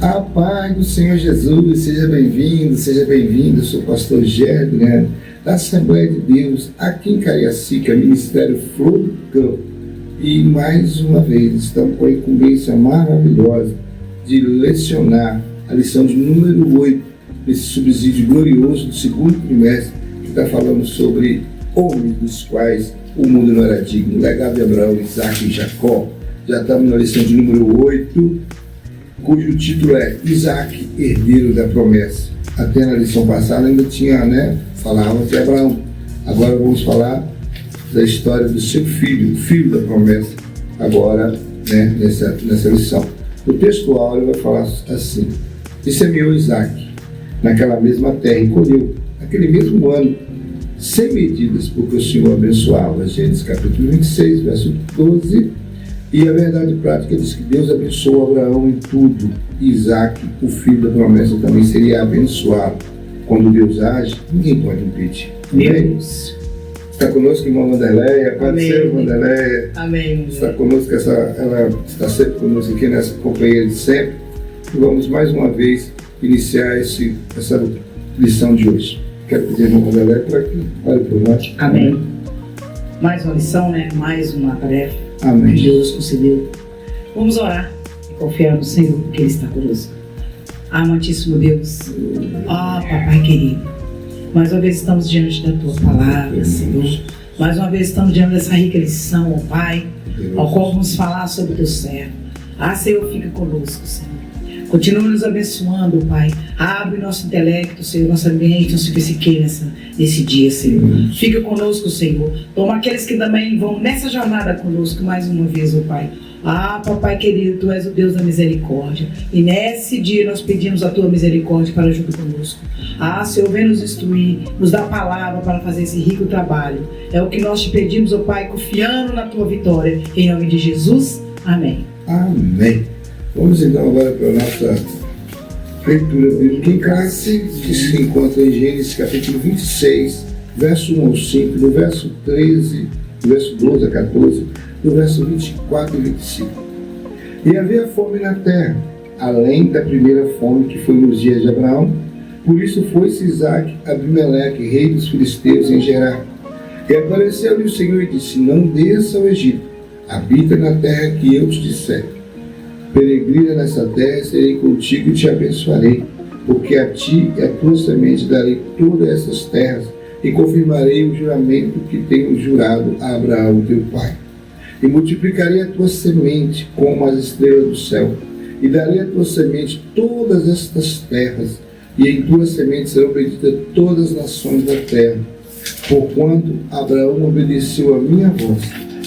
A paz do Senhor Jesus, seja bem-vindo, seja bem-vindo. Eu sou o pastor Gerdo, da Assembleia de Deus, aqui em Cariacica, Ministério Flor do Campo. E mais uma vez, estamos com a incumbência maravilhosa de lecionar a lição de número 8, desse subsídio glorioso do segundo trimestre, que está falando sobre homens dos quais o mundo não era digno, o legado de Abraão, Isaac e Jacó. Já estamos na lição de número 8, cujo título é Isaac, herdeiro da promessa. Até na lição passada ainda tinha, falava de Abraão. Agora vamos falar da história do seu filho, o filho da promessa, agora, nessa lição. O texto áureo vai falar assim: e semeou Isaac naquela mesma terra e colheu, naquele mesmo ano, sem medidas, porque o Senhor abençoava. Gênesis capítulo 26, verso 12. E a verdade prática diz que Deus abençoou Abraão em tudo. E Isaac, o filho da promessa, também seria abençoado. Quando Deus age, ninguém pode impedir. Deus. Está conosco, irmã Wanderleia. Pode ser, Wanderleia. Amém. Está conosco, ela está sempre conosco aqui nessa companhia de sempre. E vamos mais uma vez iniciar essa lição de hoje. Quero pedir a irmã Wanderleia para que olhe por nós. Amém. Mais uma lição, mais uma tarefa. Amém. Que Deus concedeu. Vamos orar e confiar no Senhor, porque Ele está conosco. Amantíssimo Deus, Papai querido, mais uma vez estamos diante da Tua palavra, Senhor. Mais uma vez estamos diante dessa rica lição, Pai, ao qual vamos falar sobre o Teu servo. Senhor, fica conosco, Senhor. Continua nos abençoando, Pai. Abre nosso intelecto, Senhor, nosso ambiente, nosso psique nesse dia, Senhor. Fica conosco, Senhor. Toma aqueles que também vão nessa jornada conosco mais uma vez, Pai. Papai querido, Tu és o Deus da misericórdia. E nesse dia nós pedimos a Tua misericórdia para junto conosco. Senhor, vem nos instruir, nos dá a palavra para fazer esse rico trabalho. É o que nós te pedimos, Pai, confiando na Tua vitória. Em nome de Jesus, amém. Amém. Vamos então agora para a nossa leitura bíblica em classe, que se encontra em Gênesis capítulo 26, verso 1 ao 5, do verso 13, do verso 12 a 14, do verso 24 e 25. E havia fome na terra, além da primeira fome que foi nos dias de Abraão. Por isso foi-se Isaac a Abimeleque, rei dos filisteus, em Gerar. E apareceu-lhe o Senhor e disse: não desça ao Egito, habita na terra que eu te disser. Peregrina nessa terra, serei contigo e te abençoarei, porque a ti e a tua semente darei todas essas terras, e confirmarei o juramento que tenho jurado a Abraão teu pai. E multiplicarei a tua semente como as estrelas do céu, e darei a tua semente todas estas terras, e em tua semente serão benditas todas as nações da terra. Porquanto Abraão obedeceu a minha voz,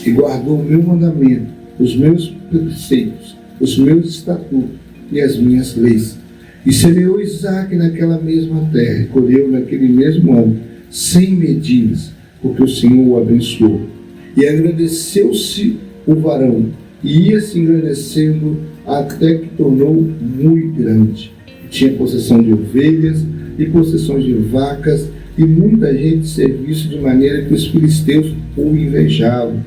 e guardou o meu mandamento, os meus preceitos, os meus estatutos e as minhas leis. E semeou Isaac naquela mesma terra, e colheu naquele mesmo ano, sem medidas, porque o Senhor o abençoou. E agradeceu-se o varão, e ia se engrandecendo até que tornou muito grande. E tinha possessão de ovelhas e possessões de vacas, e muita gente de serviço, de maneira que os filisteus o invejavam.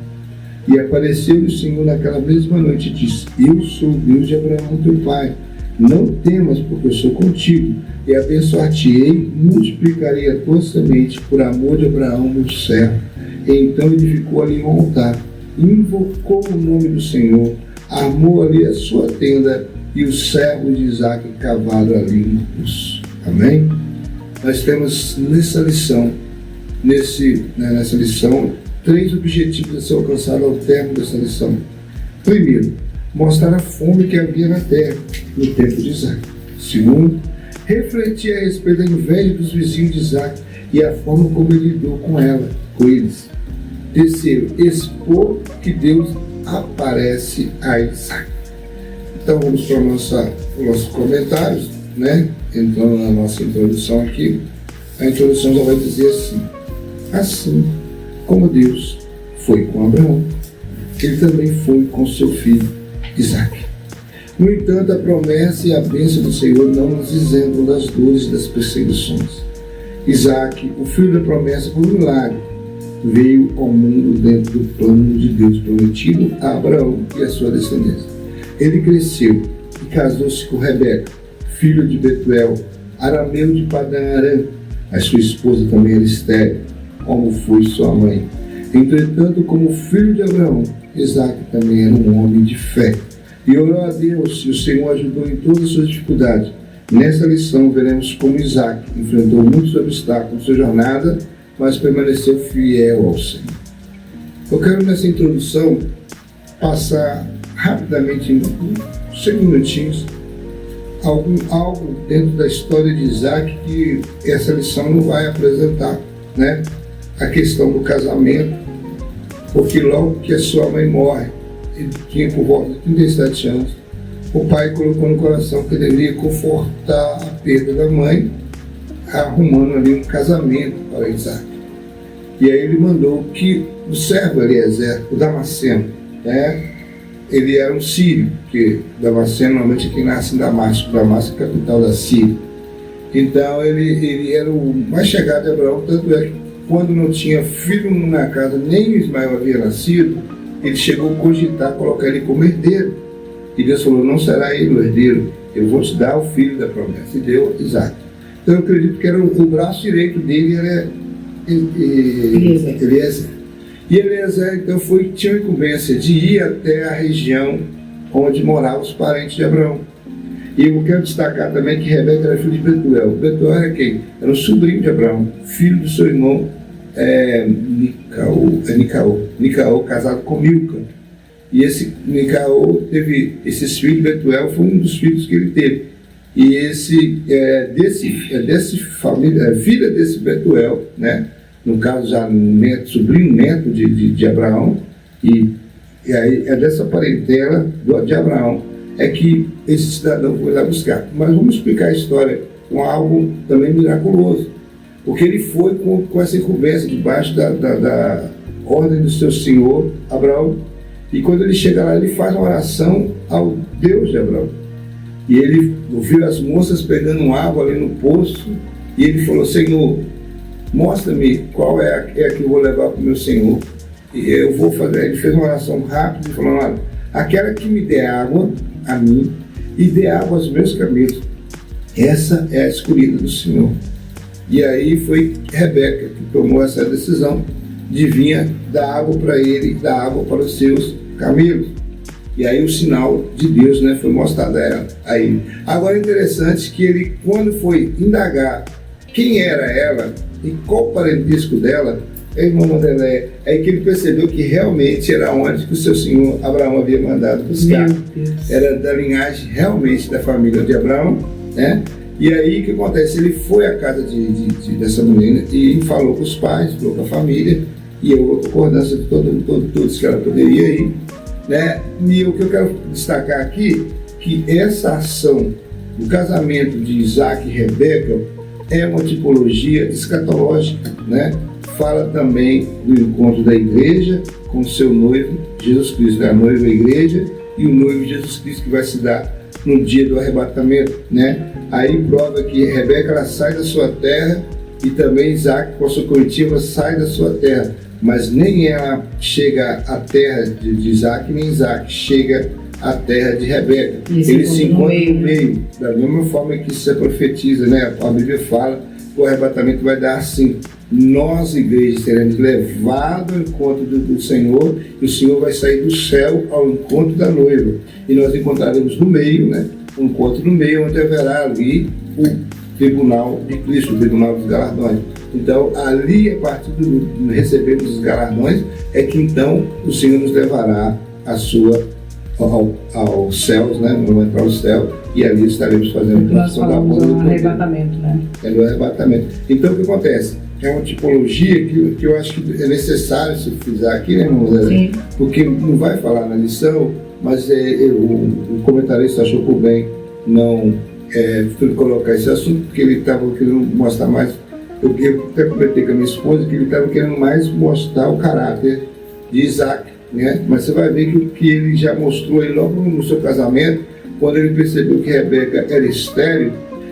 E apareceu-lhe o Senhor naquela mesma noite e disse: eu sou o Deus de Abraão teu pai. Não temas, porque eu sou contigo, e abençoar-te-ei, multiplicarei a tua semente por amor de Abraão, meu servo. E então edificou ali um altar, invocou o nome do Senhor, armou ali a sua tenda, e os servos de Isaac cavaram ali um poço. Amém? Nós temos nessa lição, nessa lição, 3 objetivos a ser alcançados ao término dessa lição. Primeiro, mostrar a fome que havia na terra no tempo de Isaac. Segundo, refletir a respeito da inveja dos vizinhos de Isaac e a forma como ele lidou com eles. Terceiro, expor que Deus aparece a Isaac. Então vamos para os nossos comentários, entrando na nossa introdução aqui. A introdução já vai dizer assim como Deus foi com Abraão, ele também foi com seu filho Isaac. No entanto, a promessa e a bênção do Senhor não nos isentam das dores e das perseguições. Isaac, o filho da promessa, por milagre, veio ao mundo dentro do plano de Deus prometido a Abraão e a sua descendência. Ele cresceu e casou-se com Rebeca, filho de Betuel, arameu de Padã-Arã. A sua esposa também era estéril, como foi sua mãe. Entretanto, como filho de Abraão, Isaque também era um homem de fé. E orou a Deus, e o Senhor ajudou em todas as suas dificuldades. Nessa lição, veremos como Isaque enfrentou muitos obstáculos na sua jornada, mas permaneceu fiel ao Senhor. Eu quero, nessa introdução, passar rapidamente, em 5 minutinhos, algo dentro da história de Isaque que essa lição não vai apresentar, né? A questão do casamento, porque logo que a sua mãe morre, ele tinha por volta de 37 anos, o pai colocou no coração que ele deveria confortar a perda da mãe, arrumando ali um casamento para Isaque. E aí ele mandou que o servo Eliezer, o Damasceno, né? Ele era um sírio, porque Damasceno normalmente é quem nasce em Damasco. Damasco é a capital da Síria. Então ele era o mais chegado de Abraão, tanto é que quando não tinha filho na casa, nem Ismael havia nascido, ele chegou a cogitar colocar ele como herdeiro. E Deus falou, não será ele o herdeiro, eu vou te dar o filho da promessa. E deu Isaque. Então eu acredito que era o braço direito dele era Eliezer. E Eliezer então tinha a incumbência de ir até a região onde moravam os parentes de Abraão. E eu quero destacar também que Rebeca era filho de Betuel. Betuel era quem? Era o sobrinho de Abraão, filho do seu irmão Nicaô, casado com Milca. E esse Nicaô teve esses filhos. Betuel foi um dos filhos que ele teve. E filha desse Betuel, né? No caso já sobrinho neto de Abraão, e aí é dessa parentela de Abraão é que esse cidadão foi lá buscar. Mas vamos explicar a história com algo também miraculoso, porque ele foi com essa incumbência debaixo da ordem do seu senhor Abraão, e quando ele chega lá ele faz uma oração ao Deus de Abraão, e ele ouviu as moças pegando água ali no poço, e ele falou, Senhor, mostra-me qual é a que eu vou levar para o meu Senhor. E eu vou fazer. Ele fez uma oração rápida e falou, olha, aquela que me dê água a mim e dê água aos meus camelos, essa é a escolhida do Senhor. E aí foi Rebeca que tomou essa decisão de vir dar água para ele, dar água para os seus camelos. E aí o sinal de Deus, né, foi mostrado a ele. Agora é interessante que ele, quando foi indagar quem era ela e qual o parentesco dela, irmão Mandelé, é que ele percebeu que realmente era onde que o seu senhor Abraão havia mandado buscar. Era da linhagem realmente da família de Abraão, né? E aí o que acontece? Ele foi à casa dessa menina e falou com os pais, falou com a família, e houve a concordância de todos que ela poderia ir, né? E o que eu quero destacar aqui, que essa ação do casamento de Isaque e Rebeca é uma tipologia escatológica, né? Fala também do encontro da igreja com seu noivo, Jesus Cristo, né? A noiva é a igreja e o noivo Jesus Cristo, que vai se dar no dia do arrebatamento, né? Aí prova que Rebeca ela sai da sua terra e também Isaque, com a sua comitiva, sai da sua terra, mas nem ela chega à terra de Isaque, nem Isaque chega à terra de Rebeca. Eles se encontram no meio, da mesma forma que se profetiza, né? A Bíblia fala que o arrebatamento vai dar assim. Nós, igreja, seremos levados ao encontro do Senhor, e o Senhor vai sair do céu ao encontro da noiva. E nós encontraremos no meio, né? Um encontro no meio, onde haverá ali o tribunal de Cristo, o tribunal dos galardões. Então, ali, a partir de recebermos os galardões, é que então o Senhor nos levará aos céus, né? Vamos entrar ao céu, e ali estaremos fazendo a transição da boda do arrebatamento, né? É do arrebatamento. Então, o que acontece? É uma tipologia que eu acho que é necessário se frisar aqui, né, irmão? Sim. Porque não vai falar na lição, mas o comentarista achou por bem não colocar esse assunto, porque ele estava querendo mostrar mais. Eu até comentei com a minha esposa que ele estava querendo mais mostrar o caráter de Isaque, né? Mas você vai ver que ele já mostrou aí logo no seu casamento, quando ele percebeu que Rebeca era estéril.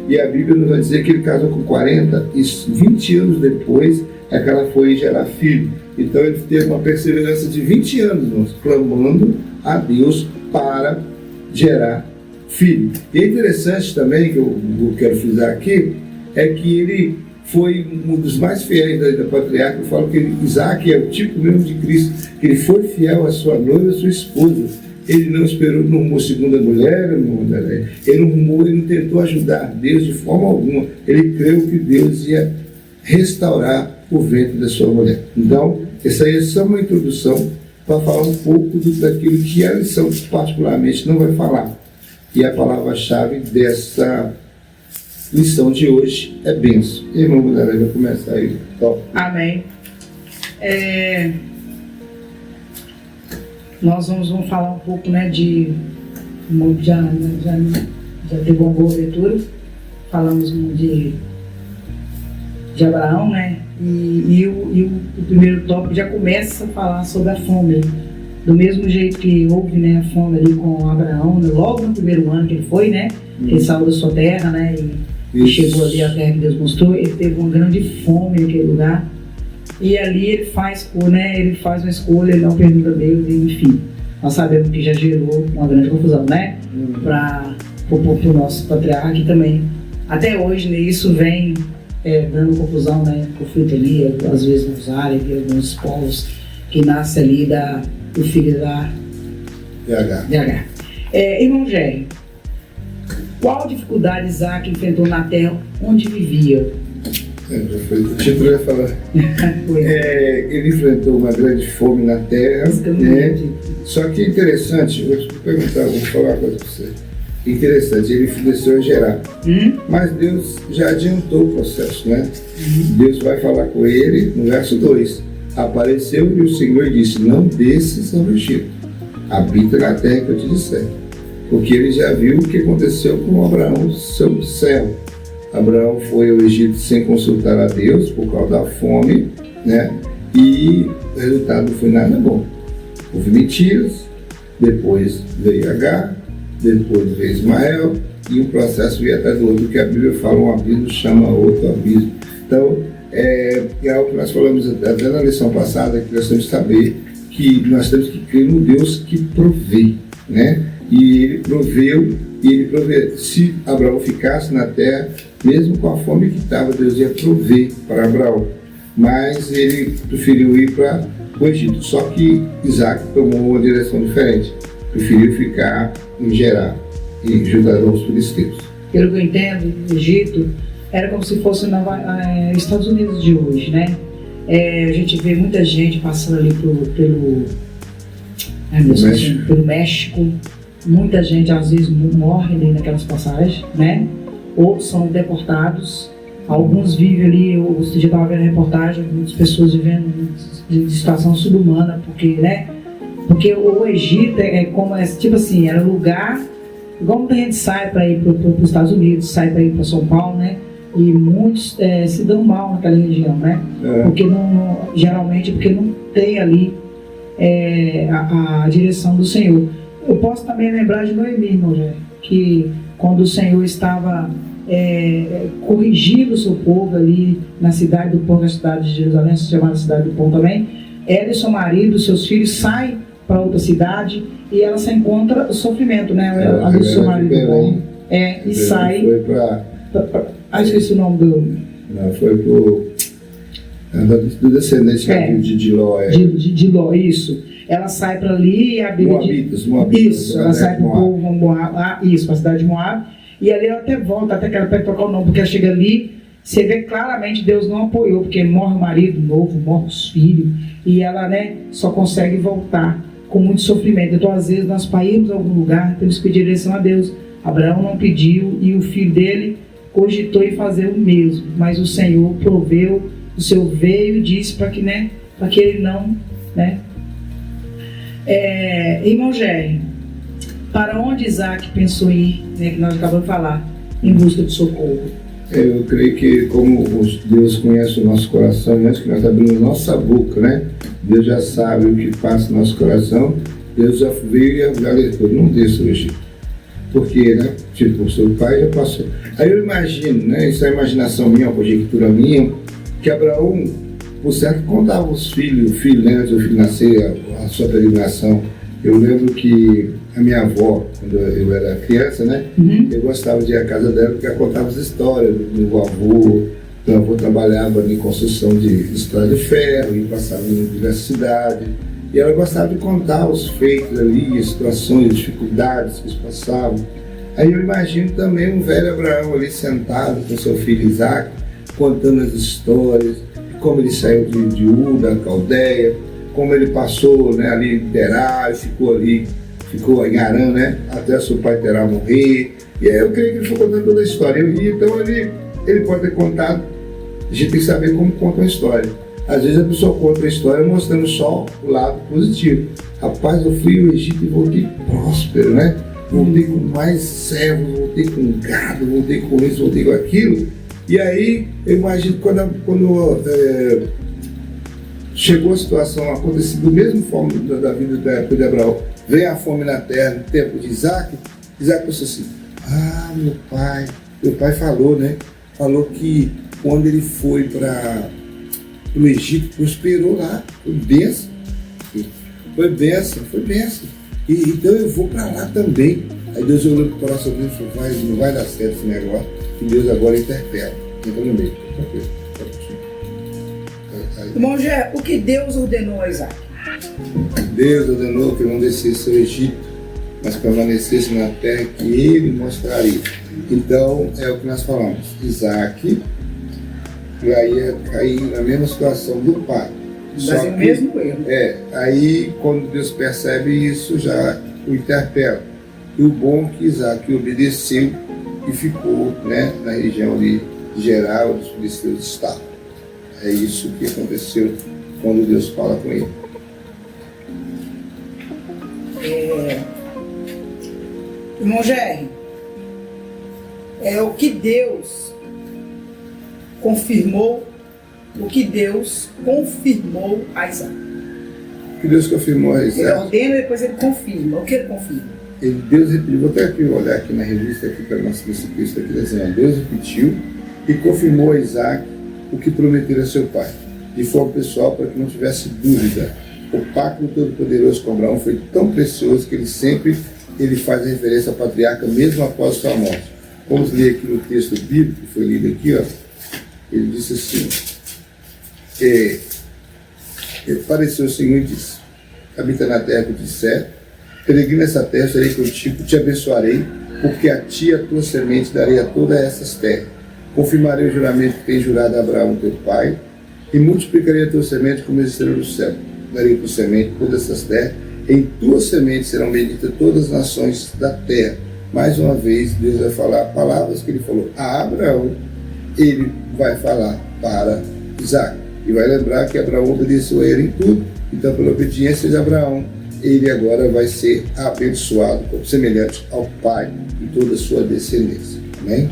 E a Bíblia nos vai dizer que ele casou com 40 e 20 anos depois é que ela foi gerar filho. Então ele teve uma perseverança de 20 anos, irmãos, clamando a Deus para gerar filho. E é interessante também, que eu quero frisar aqui, é que ele foi um dos mais fiéis da patriarca. Eu falo que Isaac é o tipo mesmo de Cristo, que ele foi fiel à sua noiva, à sua esposa. Ele não esperou, não arrumou segunda mulher, ele não arrumou, ele não tentou ajudar Deus de forma alguma. Ele creu que Deus ia restaurar o ventre da sua mulher. Então, essa aí é só uma introdução para falar um pouco daquilo que a lição particularmente não vai falar. E a palavra-chave dessa lição de hoje é bênção. E irmão Guilherme vai começar aí. Top. Amém. Nós vamos falar um pouco, né, já teve uma boa leitura, falamos de Abraão, né, e o primeiro tópico já começa a falar sobre a fome, do mesmo jeito que houve, né, a fome ali com Abraão, né, logo no primeiro ano que ele foi, né, que ele saiu da sua terra, né, e chegou ali à terra que Deus mostrou, ele teve uma grande fome naquele lugar. E ali ele faz uma escolha, ele não pergunta a Deus, enfim. Nós sabemos que já gerou uma grande confusão, né? Para o nosso patriarca que também, até hoje, né, isso vem dando confusão, né? Conflito ali, às vezes nos árabes, alguns povos que nascem ali do filho da DH. Irmão Jerry, qual dificuldade Isaac enfrentou na terra onde vivia? O título ia falar. Ele enfrentou uma grande fome na terra, né? Só que é interessante, vou falar uma coisa para você. Interessante, ele desceu a gerar. Mas Deus já adiantou o processo, né? Deus vai falar com ele no verso 2. Apareceu e o Senhor disse: não desças ao Egito, habita na terra que eu te disser. Porque ele já viu o que aconteceu com Abraão, seu servo. Abraão foi ao Egito sem consultar a Deus por causa da fome, né? E o resultado não foi nada bom. Houve mentiras, depois veio Agar, depois veio Ismael, e um processo veio atrás do outro, que a Bíblia fala: um abismo chama outro abismo. Então, é algo que nós falamos até na lição passada, que nós temos que saber que nós temos que crer no Deus que provê, né? E ele proveu, se Abraão ficasse na terra, mesmo com a fome que estava, Deus ia prover para Abraão. Mas ele preferiu ir para o Egito. Só que Isaac tomou uma direção diferente. Preferiu ficar em Gerar e ajudar os filisteus. Pelo que eu entendo, o Egito era como se fosse Estados Unidos de hoje, né? A gente vê muita gente passando ali pelo México. Muita gente às vezes morre ali naquelas passagens, né? Outros são deportados, alguns vivem ali, eu já estava vendo a reportagem, muitas pessoas vivendo de situação subhumana, porque o Egito tipo assim, era lugar, igual muita gente sai para ir para os Estados Unidos, sai para ir para São Paulo, né? E muitos se dão mal naquela região, né? Porque geralmente porque não tem ali a direção do Senhor. Eu posso também lembrar de Noemi, irmão, que quando o Senhor estava corrigindo o seu povo ali na cidade do Pão, na cidade de Jerusalém, chamada Cidade do Pão também, ela e seu marido, seus filhos saem para outra cidade e ela se encontra o sofrimento, né? A do seu marido bom. E sai. Foi para. Esqueci o nome do. Não, foi do descendente de Ló. De Ló, isso. Ela sai para ali e a Bíblia isso, ela sai para o povo Moab, isso, para a cidade de Moab, e ali ela até volta, até que ela pede trocar o nome, porque ela chega ali, você vê claramente Deus não apoiou, porque morre o marido novo, morre os filhos, e ela, né, só consegue voltar com muito sofrimento. Então, às vezes, nós para irmos a algum lugar, temos que pedir direção a Deus. Abraão não pediu, e o filho dele cogitou em fazer o mesmo, mas o Senhor proveu, o Senhor veio e disse para que ele não, né. Irmão Jerry, para onde Isaac pensou ir, né, que nós acabamos de falar, em busca de socorro? Eu creio que como Deus conhece o nosso coração, antes que nós abrimos nossa boca, né? Deus já sabe o que passa no nosso coração. Deus já veio e alertou: não desça o Egito. Porque, né? Tipo, o seu pai já passou. Aí eu imagino, né? Isso é imaginação minha, uma conjectura minha, que Abraão, por certo, contava os filhos, o filho, né? Antes do filho nascer, a sua peregrinação. Eu lembro que a minha avó, quando eu era criança, né? Eu gostava de ir à casa dela porque ela contava as histórias do meu avô. Meu avô trabalhava em construção de estrada de ferro e passava em diversas cidades. E ela gostava de contar os feitos ali, as situações, as dificuldades que eles passavam. Aí eu imagino também um velho Abraão ali sentado com seu filho Isaac, contando as histórias, como ele saiu de Ur, da Caldeia, como ele passou, né, ali em Terá, ficou em Harã, né, até seu pai Terá morrer. E aí eu creio que ele foi contando toda a história. Então ele pode ter contado, a gente tem que saber como conta uma história. Às vezes a pessoa conta a história mostrando só o lado positivo. Rapaz, eu fui ao Egito e voltei próspero, né? Voltei com mais servos, voltei com gado, voltei com isso, voltei com aquilo. E aí, eu imagino quando chegou a situação, aconteceu do mesmo forma da vida da época de Abraão, veio a fome na terra, no tempo de Isaac pensou assim, meu pai falou, né? Falou que quando ele foi para o Egito, prosperou lá, foi bênção. Então eu vou para lá também. Aí Deus olhou para o coração dele e falou, não vai dar certo esse negócio, que Deus agora interpela. Entra no meio. Irmão Gé, o que Deus ordenou a Isaac? Deus ordenou que não descesse ao Egito, mas permanecesse na terra que ele mostraria. Então, é o que nós falamos. Isaac ia cair na mesma situação do pai. Mas é o mesmo erro. Aí quando Deus percebe isso, já o interpela. E o bom é que Isaac obedeceu e ficou, né, na região de Gerar, onde os filisteus estavam. É isso que aconteceu quando Deus fala com ele. Irmão Jerry, o que Deus confirmou a Isaac. O que Deus confirmou a Isaac. Ele ordena e depois ele confirma. O que ele confirma? Deus repetiu, vou até aqui olhar aqui na revista aqui para nossa Cristo aqui dizendo, Deus repetiu e confirmou a Isaac o que prometera a seu pai, de forma pessoal, para que não tivesse dúvida. O pacto do Todo-Poderoso com Abraão foi tão precioso que ele faz referência ao patriarca mesmo após sua morte. Vamos ler aqui no texto bíblico que foi lido aqui, ó. Ele disse assim, apareceu o Senhor e disse, habita na terra que eu te disser, peregrina essa terra, serei contigo, te abençoarei, porque a ti e a tua semente darei a todas essas terras. Confirmarei o juramento que tem jurado a Abraão, teu pai, e multiplicarei a tua semente como as estrelas do céu. Darei a tua semente todas essas terras, em tua semente serão benditas todas as nações da terra. Mais uma vez, Deus vai falar palavras que ele falou a Abraão, ele vai falar para Isaac. E vai lembrar que Abraão obedeceu a ele em tudo. Então, pela obediência de Abraão, ele agora vai ser abençoado, semelhante ao pai e toda a sua descendência. Amém?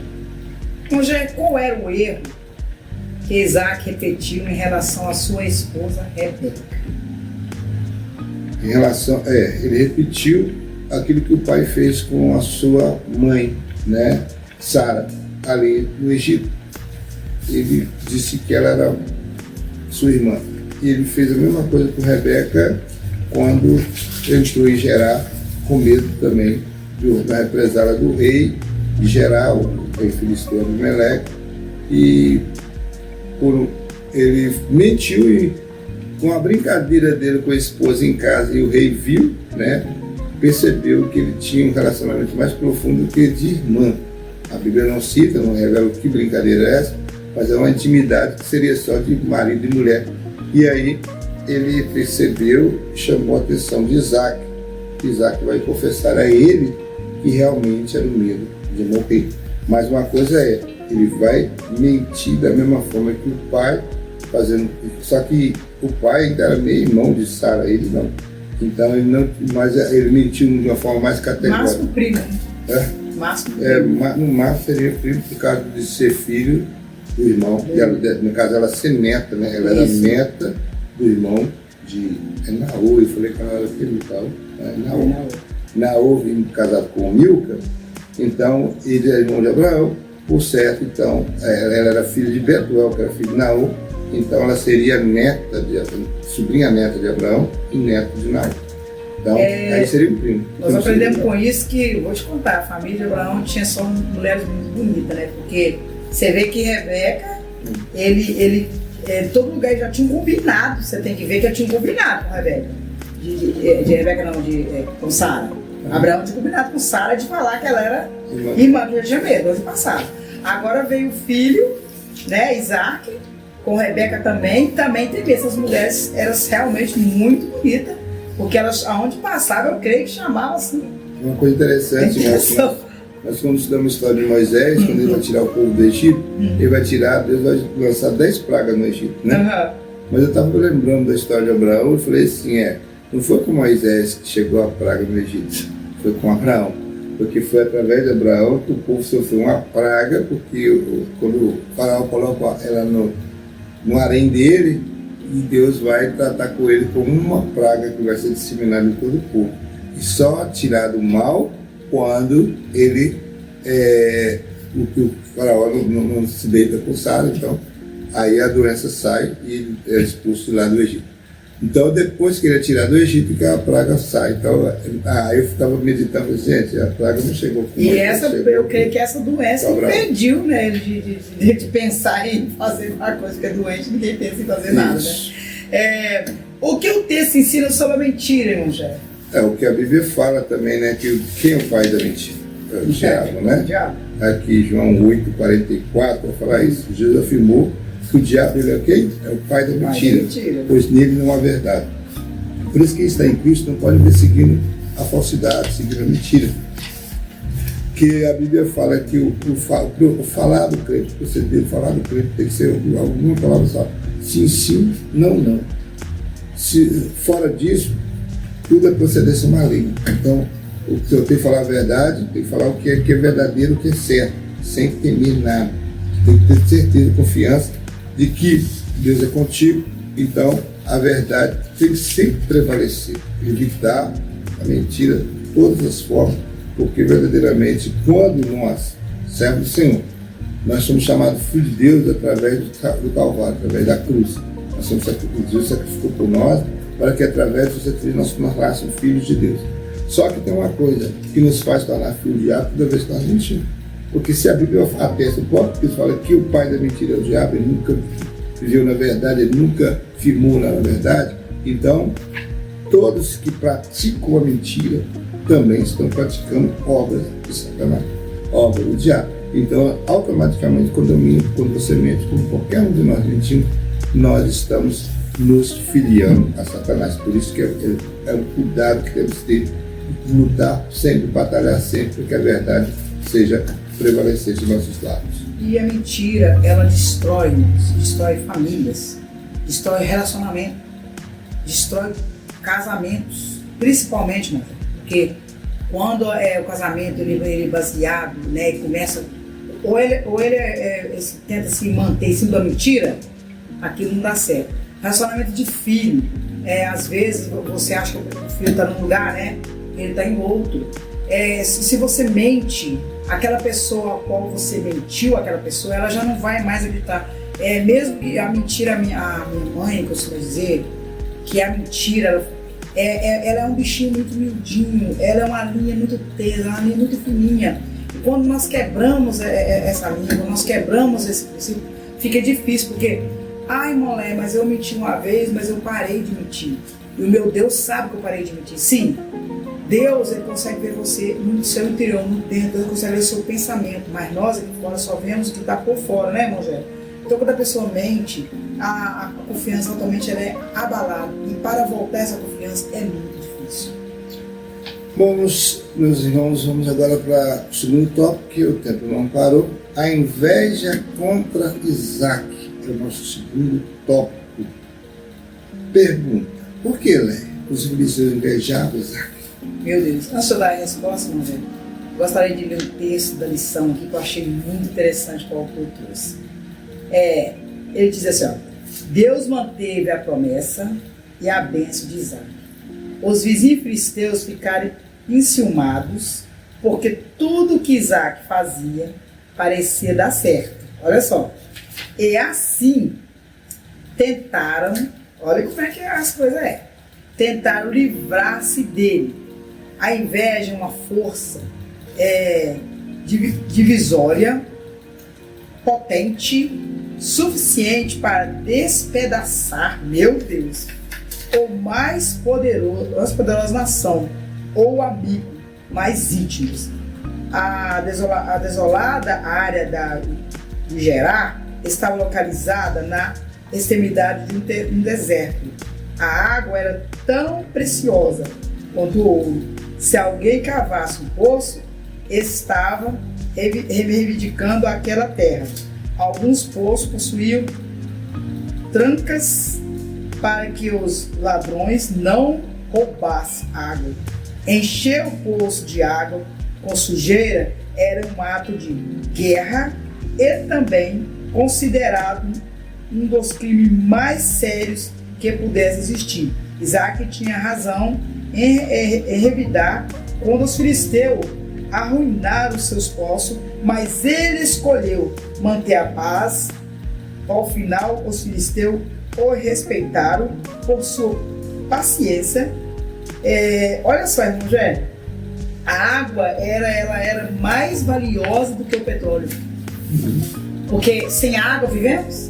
Então, qual era o erro que Isaac repetiu em relação à sua esposa Rebeca? Ele repetiu aquilo que o pai fez com a sua mãe, né, Sara, ali no Egito. Ele disse que ela era sua irmã. E ele fez a mesma coisa com Rebeca quando entrou em Gerar, com medo também da represália do rei de Gerar, o rei filisteu Abimeleque. E ele mentiu e com a brincadeira dele com a esposa em casa e o rei viu, né, percebeu que ele tinha um relacionamento mais profundo que de irmã. A Bíblia não cita, não revela que brincadeira é essa, mas é uma intimidade que seria só de marido e mulher. E aí ele percebeu, chamou a atenção de Isaac. Isaac vai confessar a ele que realmente era o medo de morrer. Mas uma coisa ele vai mentir da mesma forma que o pai, fazendo. Só que o pai ainda era meio irmão de Sara, ele não. Então ele não, mas ele mentiu de uma forma mais categórica. Máximo primo. No máximo seria primo por causa de ser filho do irmão. E ela, no caso ela ser neta, né? Ela era neta do irmão de Naor. Eu falei que ela era filho e tal. Naor casado com Milca. Então ele era irmão de Abraão. Por certo, então ela era filha de Betuel, que era filho de Naor. Então ela seria sobrinha neta de Abraão e neto de Naor. Então, aí seria o primo. Nós aprendemos com isso que, vou te contar, a família de Abraão tinha só mulheres muito bonitas, né? Porque você vê que Rebeca, todo lugar já tinha um combinado, você tem que ver que ele tinha um combinado com Rebeca. De Rebeca não, com Sara. Abraão tinha combinado com Sara de falar que ela era irmã do Gemê, de passado. Agora veio o filho, né, Isaac, com Rebeca também teve. Essas mulheres eram realmente muito bonitas, porque elas, aonde passavam, eu creio que chamavam assim. Uma coisa interessante, nós quando estudamos a história de Moisés, quando ele vai tirar o povo do Egito, ele vai tirar, Deus vai lançar 10 pragas no Egito, né? Mas eu estava lembrando da história de Abraão e falei assim, não foi com Moisés que chegou a praga no Egito, foi com Abraão. Porque foi através de Abraão que o povo sofreu uma praga, porque quando o faraó coloca ela no harém dele, e Deus vai tratar com ele como uma praga que vai ser disseminada em todo o povo. E só tirar do mal quando ele, o faraó não se deita com Sara, então aí a doença sai e ele é expulso lá do Egito. Então depois que ele é tirado do Egito, que a praga sai. Então aí eu ficava meditando, gente, a praga não chegou com E eu creio que essa doença impediu, né, de pensar em fazer uma coisa que é doente, ninguém pensa em fazer nada, né? O que o texto ensina sobre a mentira, irmão Jé? O que a Bíblia fala também, né? Que quem é o pai da mentira? É o diabo, né? O diabo. Aqui, João 8,44, vai falar isso. Jesus afirmou que o diabo ele é quem? É o pai da mentira, pois nele não há verdade. Por isso que quem está em Cristo não pode ver seguindo a falsidade, seguindo a mentira. Que a Bíblia fala que o falar do crente, o proceder do falar do crente tem que ser alguma palavra só. Sim, sim, não, não. Fora disso, tudo é procedência maligna. Então, eu tenho que falar a verdade, tenho que falar o que é verdadeiro, o que é certo, sem temer nada. Tem que ter certeza, confiança de que Deus é contigo. Então, a verdade tem que sempre prevalecer, evitar a mentira de todas as formas, porque verdadeiramente, quando nós, servos do Senhor, nós somos chamados filhos de Deus através do Calvário, através da cruz. Nós somos Deus sacrificou por nós, para que através do sacrifício nós tornássemos filhos de Deus. Só que tem uma coisa que nos faz tornar filhos de diabo toda vez que nós mentimos. Porque se a Bíblia atesta, o próprio Cristo fala que o pai da mentira é o diabo, ele nunca viveu na verdade, ele nunca firmou na verdade. Então, todos que praticam a mentira também estão praticando obras de Satanás, obras do diabo. Então, automaticamente, quando você mente, como qualquer um de nós mentimos, nós estamos nos filiando a Satanás. Por isso que é um cuidado que temos que ter, lutar sempre, batalhar sempre, para que a verdade seja prevalecente em nossos lábios. E a mentira, ela destrói famílias, destrói relacionamento, destrói casamentos, principalmente, mano, porque quando o casamento ele é baseado, né, e começa, ou ele tenta se manter em cima da mentira, aquilo não dá certo. Relacionamento de filho, às vezes você acha que o filho está num lugar, né, ele está em outro. Se você mente, aquela pessoa a qual você mentiu, aquela pessoa, ela já não vai mais acreditar. Mesmo que a mentira, a minha mãe costuma dizer que a mentira, ela é um bichinho muito miudinho, ela é uma linha muito tesa, uma linha muito fininha. E quando nós quebramos essa linha, quando nós quebramos esse princípio, fica difícil, porque, ai mulher, mas eu menti uma vez, mas eu parei de mentir. E o meu Deus sabe que eu parei de mentir. Sim, Deus ele consegue ver você no seu interior, no dentro, ele consegue ver o seu pensamento, mas nós aqui fora só vemos o que está por fora, né, irmão Gé? Então, quando a pessoa mente, a confiança totalmente ela é abalada. E para voltar essa confiança é muito difícil. Bom, meus irmãos, vamos agora para o segundo tópico, que o tempo não parou. A inveja contra Isaac é o nosso segundo tópico. Pergunta: por que, Léa, os filisteus invejavam Isaac? Meu Deus, antes de eu dar a resposta, irmão Gé, gostaria de ler o texto da lição aqui, que eu achei muito interessante qual autor trouxe. Ele diz assim, Deus manteve a promessa e a bênção de Isaac. Os vizinhos filisteus ficaram enciumados, porque tudo que Isaac fazia parecia dar certo. Olha só. E assim tentaram, olha como é que as coisas tentaram livrar-se dele. A inveja é uma força divisória, potente, suficiente para despedaçar, meu Deus, a mais poderosa nação ou amigo mais íntimos. A desolada área do Gerar estava localizada na extremidade de um deserto. A água era tão preciosa quanto o ouro. Se alguém cavasse um poço, estava reivindicando aquela terra. Alguns poços possuíam trancas para que os ladrões não roubassem água. Encher o poço de água com sujeira era um ato de guerra e também considerado um dos crimes mais sérios que pudesse existir. Isaac tinha razão em revidar quando os filisteus arruinaram os seus poços, mas ele escolheu manter a paz. Ao final, os filisteus o respeitaram por sua paciência. Olha só, irmão Jé, a água era mais valiosa do que o petróleo. Porque sem água vivemos?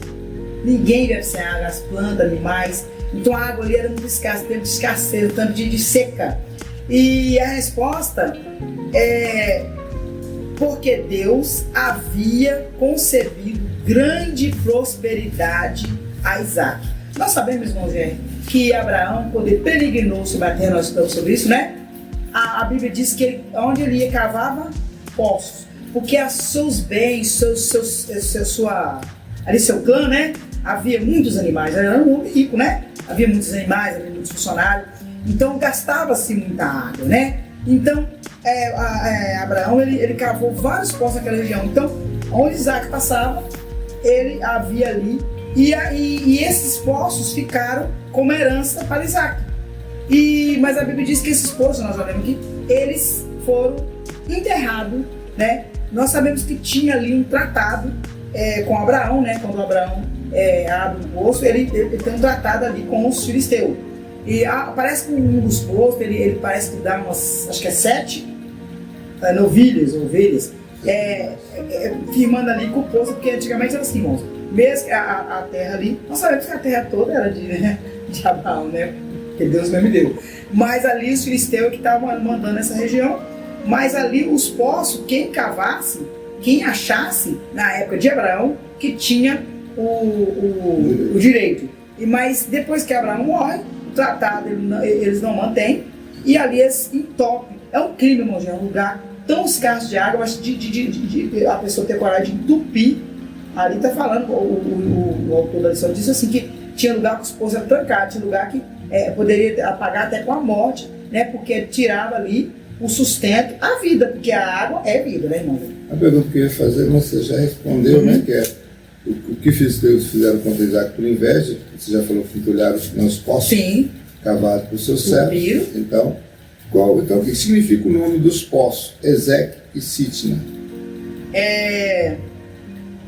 Ninguém vive sem água, as plantas, animais. Então a água ali era muito escassa, tempo de escassez, tanto de seca. E a resposta é porque Deus havia concebido grande prosperidade a Isaac. Nós sabemos, irmão Zé, que Abraão, quando ele peregrinou sobre a terra, nós estamos sobre isso, né? A Bíblia diz que onde ele ia cavava poços, porque os seus bens, ali seu clã, né? Havia muitos animais, era um homem rico, né? Havia muitos animais, havia muitos funcionários, então gastava-se muita água, né? Então Abraão ele cavou vários poços naquela região. Então, onde Isaac passava, ele havia ali, e esses poços ficaram como herança para Isaac. Mas a Bíblia diz que esses poços, nós olhamos aqui, eles foram enterrados, né? Nós sabemos que tinha ali um tratado com Abraão, né? Quando Abraão abre um poço, ele tem um tratado ali com os filisteus. E parece que um dos postos, ele parece que dá umas, acho que 7 ovelhas, firmando ali com o poço, porque antigamente era assim, irmãos, mesmo a terra ali, nós sabemos que a terra toda era de Abraão, né? Que Deus mesmo deu. Mas ali os filisteus que estavam mandando essa região, mas ali os poços, quem cavasse, quem achasse, na época de Abraão, que tinha o direito. Mas depois que Abraão morre, o tratado eles não mantêm, e ali eles entopem. É um crime, irmão, é um lugar tão escasso de água, mas de a pessoa ter coragem de entupir. Ali está falando, o autor da lição disse assim, que tinha lugar que os poços eram trancados, tinha lugar que poderia apagar até com a morte, né? Porque tirava ali o sustento, a vida, porque a água é vida, né, irmão? A pergunta que eu ia fazer, você já respondeu, né? Que é o que Deus fizeram contra Isaac por inveja. Você já falou que entulharam os poços. Sim. Cavados por seus servos. Então, o que significa o nome dos poços? Ezeque e Sitna.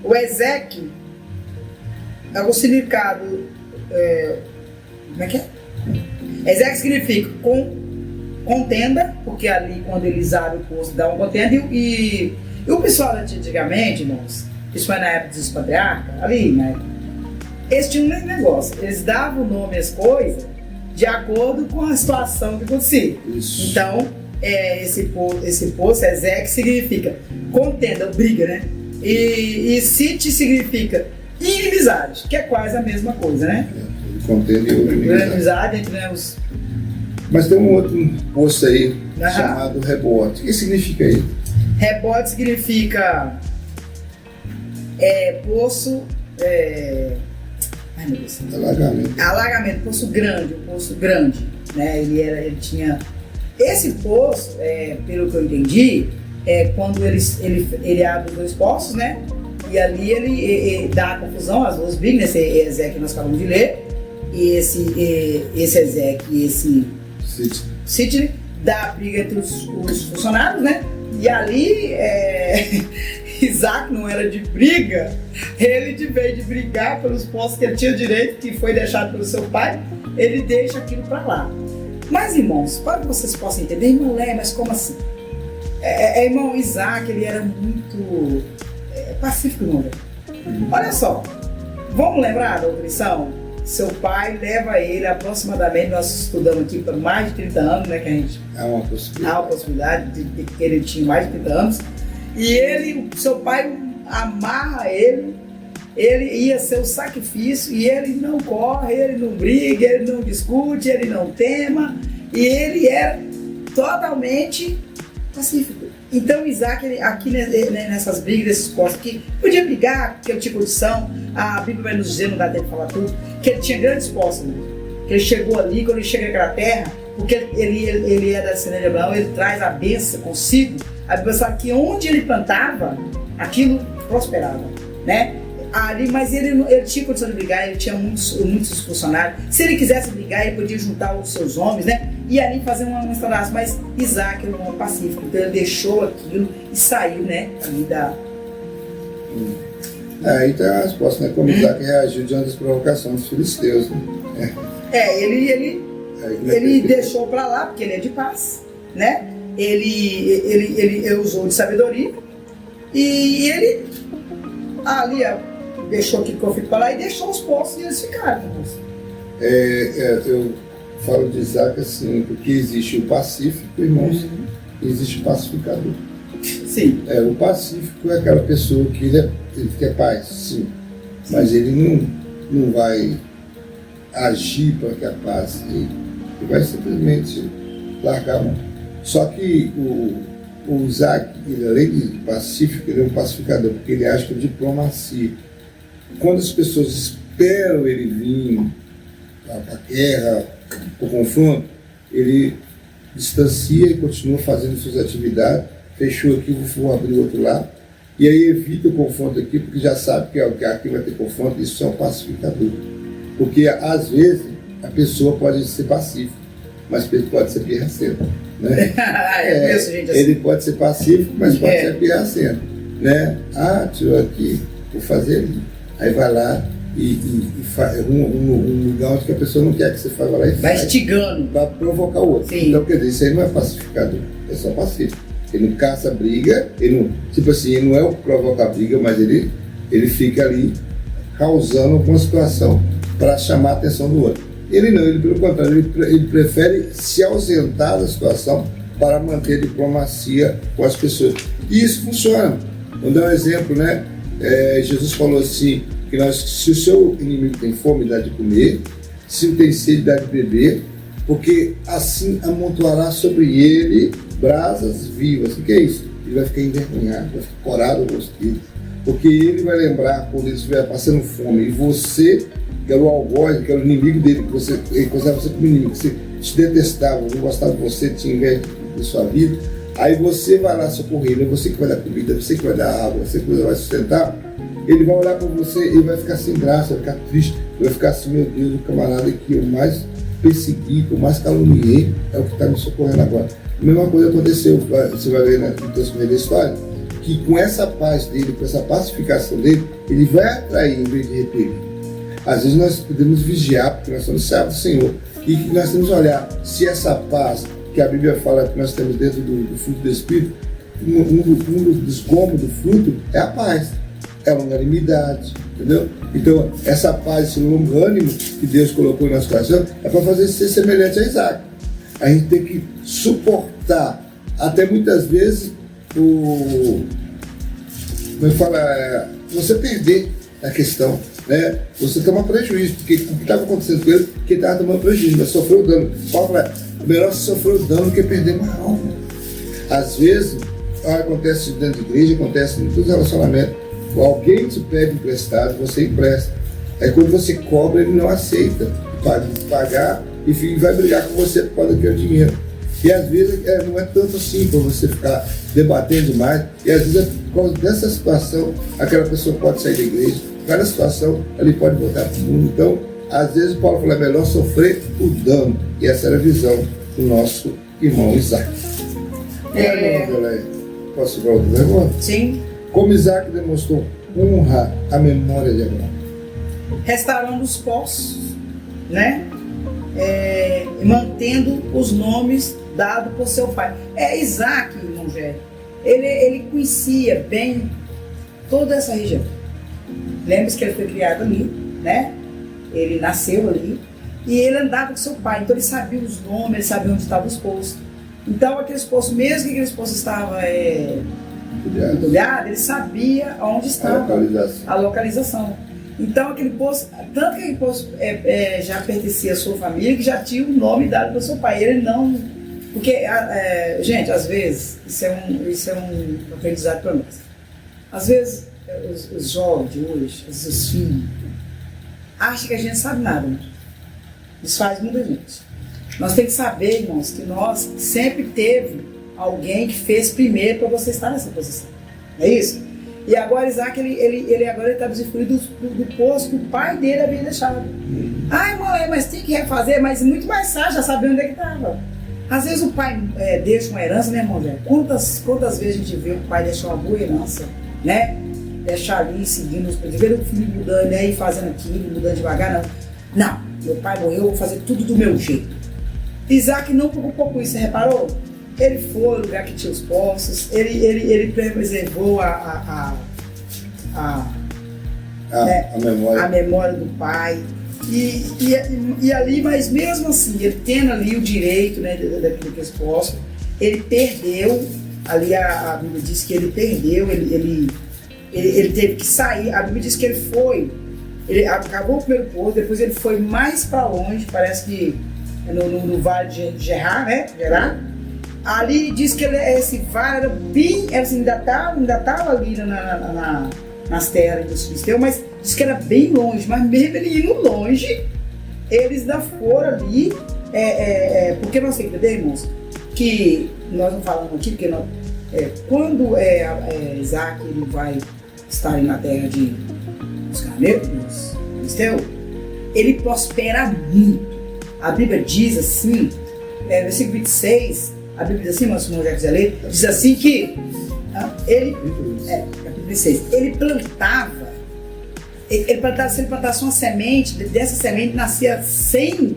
O Ezeque é o significado. Como é que é? Ezeque significa contenda, porque ali quando eles abrem o poço dá uma contenda. E o pessoal antigamente, irmãos, isso foi na época dos patriarcas, ali, né? Eles tinham um negócio, eles davam o nome às coisas de acordo com a situação que acontecia. Isso. Então, esse poço, Ezeque, significa contenda, briga, né? E Site significa inimizade, que é quase a mesma coisa, né? Contenda e inimizade entre os... Mas tem um outro poço aí, chamado rebote. O que significa isso? Rebote significa poço... Ai, meu Deus. Alagamento, poço grande, né? Ele tinha... Esse poço, pelo que eu entendi, quando ele abre os dois poços, né? E ali ele dá a confusão, as duas brigas, esse Ezequiel que nós acabamos de ler, e esse Ezequiel e esse Sitne, dá a briga entre os funcionários, né? E ali Isaac não era de briga, ele de vez de brigar pelos postos que ele tinha direito, que foi deixado pelo seu pai, ele deixa aquilo para lá. Mas, irmãos, para que vocês possam entender, irmão Lé, mas como assim? Irmão Isaac, ele era muito pacífico, irmão Lé. Olha só, vamos lembrar da outra lição? Seu pai leva ele aproximadamente, nós estudamos aqui por mais de 30 anos, né, que a gente... Há uma possibilidade de que ele tinha mais de 30 anos. E seu pai amarra ele ia ser o sacrifício, e ele não corre, ele não briga, ele não discute, ele não tema, e ele era totalmente pacífico. Então Isaac, aqui nessas brigas, nesses postos aqui, podia brigar, porque ele tinha condição. A Bíblia vai nos dizer, não dá tempo de falar tudo, que ele tinha grandes postos, né? Que ele chegou ali, quando ele chega naquela terra, porque ele é da descendência de Abraão, ele traz a bênção consigo. A Bíblia sabe que onde ele plantava, aquilo prosperava, né? Ali, mas ele tinha condição de brigar, ele tinha muitos funcionários. Se ele quisesse brigar, ele podia juntar os seus homens, né? E ali fazer uma instalação. Mas Isaac era um homem pacífico, então ele deixou aquilo e saiu, né? Ali da... Aí tá a resposta, né? Como Isaac reagiu diante das provocações dos filisteus, né? Ele deixou para lá, porque ele é de paz, né? Ele usou de sabedoria e ele ali deixou aquele conflito para lá e deixou os postos e eles ficaram. Eu falo de Isaac assim, porque existe o pacífico, irmãos, e existe o pacificador. Sim. O pacífico é aquela pessoa que ele quer paz, sim, mas ele não vai agir para que a paz, ele vai simplesmente largar a mão. Só que o Isaac, ele, além de pacífico, ele é um pacificador, porque ele age com diplomacia. Quando as pessoas esperam ele vir para a guerra, para o confronto, ele distancia e continua fazendo suas atividades. Fechou aqui, vou abrir o outro lado. E aí evita o confronto aqui, porque já sabe que aqui vai ter confronto. Isso é um pacificador. Porque, às vezes, a pessoa pode ser pacífica, mas pode ser pirracenta, né? Ele pode ser pacífico, mas pode ser pirracento, né? Tirou aqui, vou fazer ali. Aí vai lá e faz um lugar onde a pessoa não quer que você faça, vai lá e vai instigando. Para provocar o outro. Sim. Então, quer dizer, isso aí não é pacificador, é só pacífico. Ele não caça briga, ele não, tipo assim, ele não é o que provoca a briga, mas ele fica ali causando alguma situação para chamar a atenção do outro. Ele não, ele pelo contrário, ele prefere se ausentar da situação para manter a diplomacia com as pessoas. E isso funciona. Vou dar um exemplo, né? Jesus falou assim, que se o seu inimigo tem fome, dá de comer, se tem sede, dá de beber, porque assim amontoará sobre ele brasas vivas. O que é isso? Ele vai ficar envergonhado, vai ficar corado no rosto dele, porque ele vai lembrar quando ele estiver passando fome e você, que era o algoz, que era o inimigo dele, que ele considerava você como inimigo, que você te detestava, não gostava de você, tinha inveja de sua vida, aí você vai lá socorrer ele, é você que vai dar comida, você que vai dar água, você que vai sustentar. Ele vai olhar para você, ele vai ficar sem graça, vai ficar triste, vai ficar assim, meu Deus, o camarada que eu mais persegui, que eu mais caluniei, é o que está me socorrendo agora. A mesma coisa aconteceu, você vai ver no transcorrer da história, que com essa paz dele, com essa pacificação dele, ele vai atrair em vez de repelir. Às vezes nós podemos vigiar, porque nós somos servos do Senhor, e que nós temos que olhar se essa paz que a Bíblia fala que nós temos dentro do fruto do Espírito, um dos gomos do fruto é a paz, é a longanimidade, entendeu? Então, essa paz, esse longânimo que Deus colocou em nosso coração, é para fazer ser semelhante a Isaac. A gente tem que suportar, até muitas vezes, você perder a questão, né? Você toma prejuízo, porque o que estava acontecendo com ele, que ele estava tomando prejuízo, mas sofreu dano. Paulo fala, melhor se sofrer dano do que perder uma alma. Às vezes, acontece dentro da igreja, acontece em todos os relacionamentos, alguém te pede emprestado, você empresta. Aí quando você cobra, ele não aceita pagar e vai brigar com você por causa daquele dinheiro. E às vezes não é tanto assim para você ficar debatendo demais, e às vezes por causa dessa situação, aquela pessoa pode sair da igreja, cada situação ele pode voltar para o mundo. Então, às vezes Paulo fala, é melhor sofrer o dano, e essa era a visão do nosso irmão Isaac. Posso falar outra pergunta? Sim. Como Isaac demonstrou honra à memória de Abraão? Restaurando os poços, né? mantendo os nomes dados por seu pai. Isaac, irmão Jé, ele conhecia bem toda essa região. Lembre-se que ele foi criado ali, né? Ele nasceu ali e ele andava com seu pai, então ele sabia os nomes, ele sabia onde estavam os postos. Então aqueles postos, mesmo que aqueles postos estavam entulhados, ele sabia onde estava a localização. Então aquele posto, tanto que aquele posto já pertencia à sua família, que já tinha o nome dado pelo seu pai. Ele não... Porque, gente, às vezes, isso é um aprendizado para nós. Às vezes, os jovens de hoje, os filhos, acham que a gente sabe nada. Né? Isso faz muita gente. Nós temos que saber, irmãos, que nós sempre teve alguém que fez primeiro para você estar nessa posição. Não é isso? E agora Isaac, ele agora está usufruindo do posto que o pai dele havia deixado. Ai, mãe, mas tem que refazer, mas muito mais fácil, já sabia onde é que estava. Às vezes o pai deixa uma herança, né, irmão? Quantas vezes a gente vê o pai deixar uma boa herança, né? Deixar ali, seguindo os princípios, ver o filho mudando, né? E fazendo aquilo, mudando devagar, não. Meu pai morreu, eu vou fazer tudo do meu jeito. Isaac não preocupou com isso, você reparou? Ele foi ao lugar que tinha os poços, ele preservou a memória do pai. E ali, mas mesmo assim, ele tendo ali o direito, né, daqueles poços, ele perdeu, ali a Bíblia diz que ele perdeu, ele teve que sair. A Bíblia diz que ele acabou o primeiro poço, depois ele foi mais para longe, parece que no vale de Gerar, né? Gerar. Ali diz que esse vale era bem, ainda estava ali nas terras dos filisteus, mas diz que era bem longe. Mas mesmo ele indo longe, eles ainda foram ali, porque nós temos que entender, irmãos, que nós não falamos aqui, porque quando Isaac ele vai estar na terra dos cananeus, dos filisteus, ele prospera muito. A Bíblia diz assim, versículo 26, a Bíblia diz assim, nosso irmão José ler, diz assim que capítulo 26, ele plantava, se ele plantasse uma semente, dessa semente nascia 100.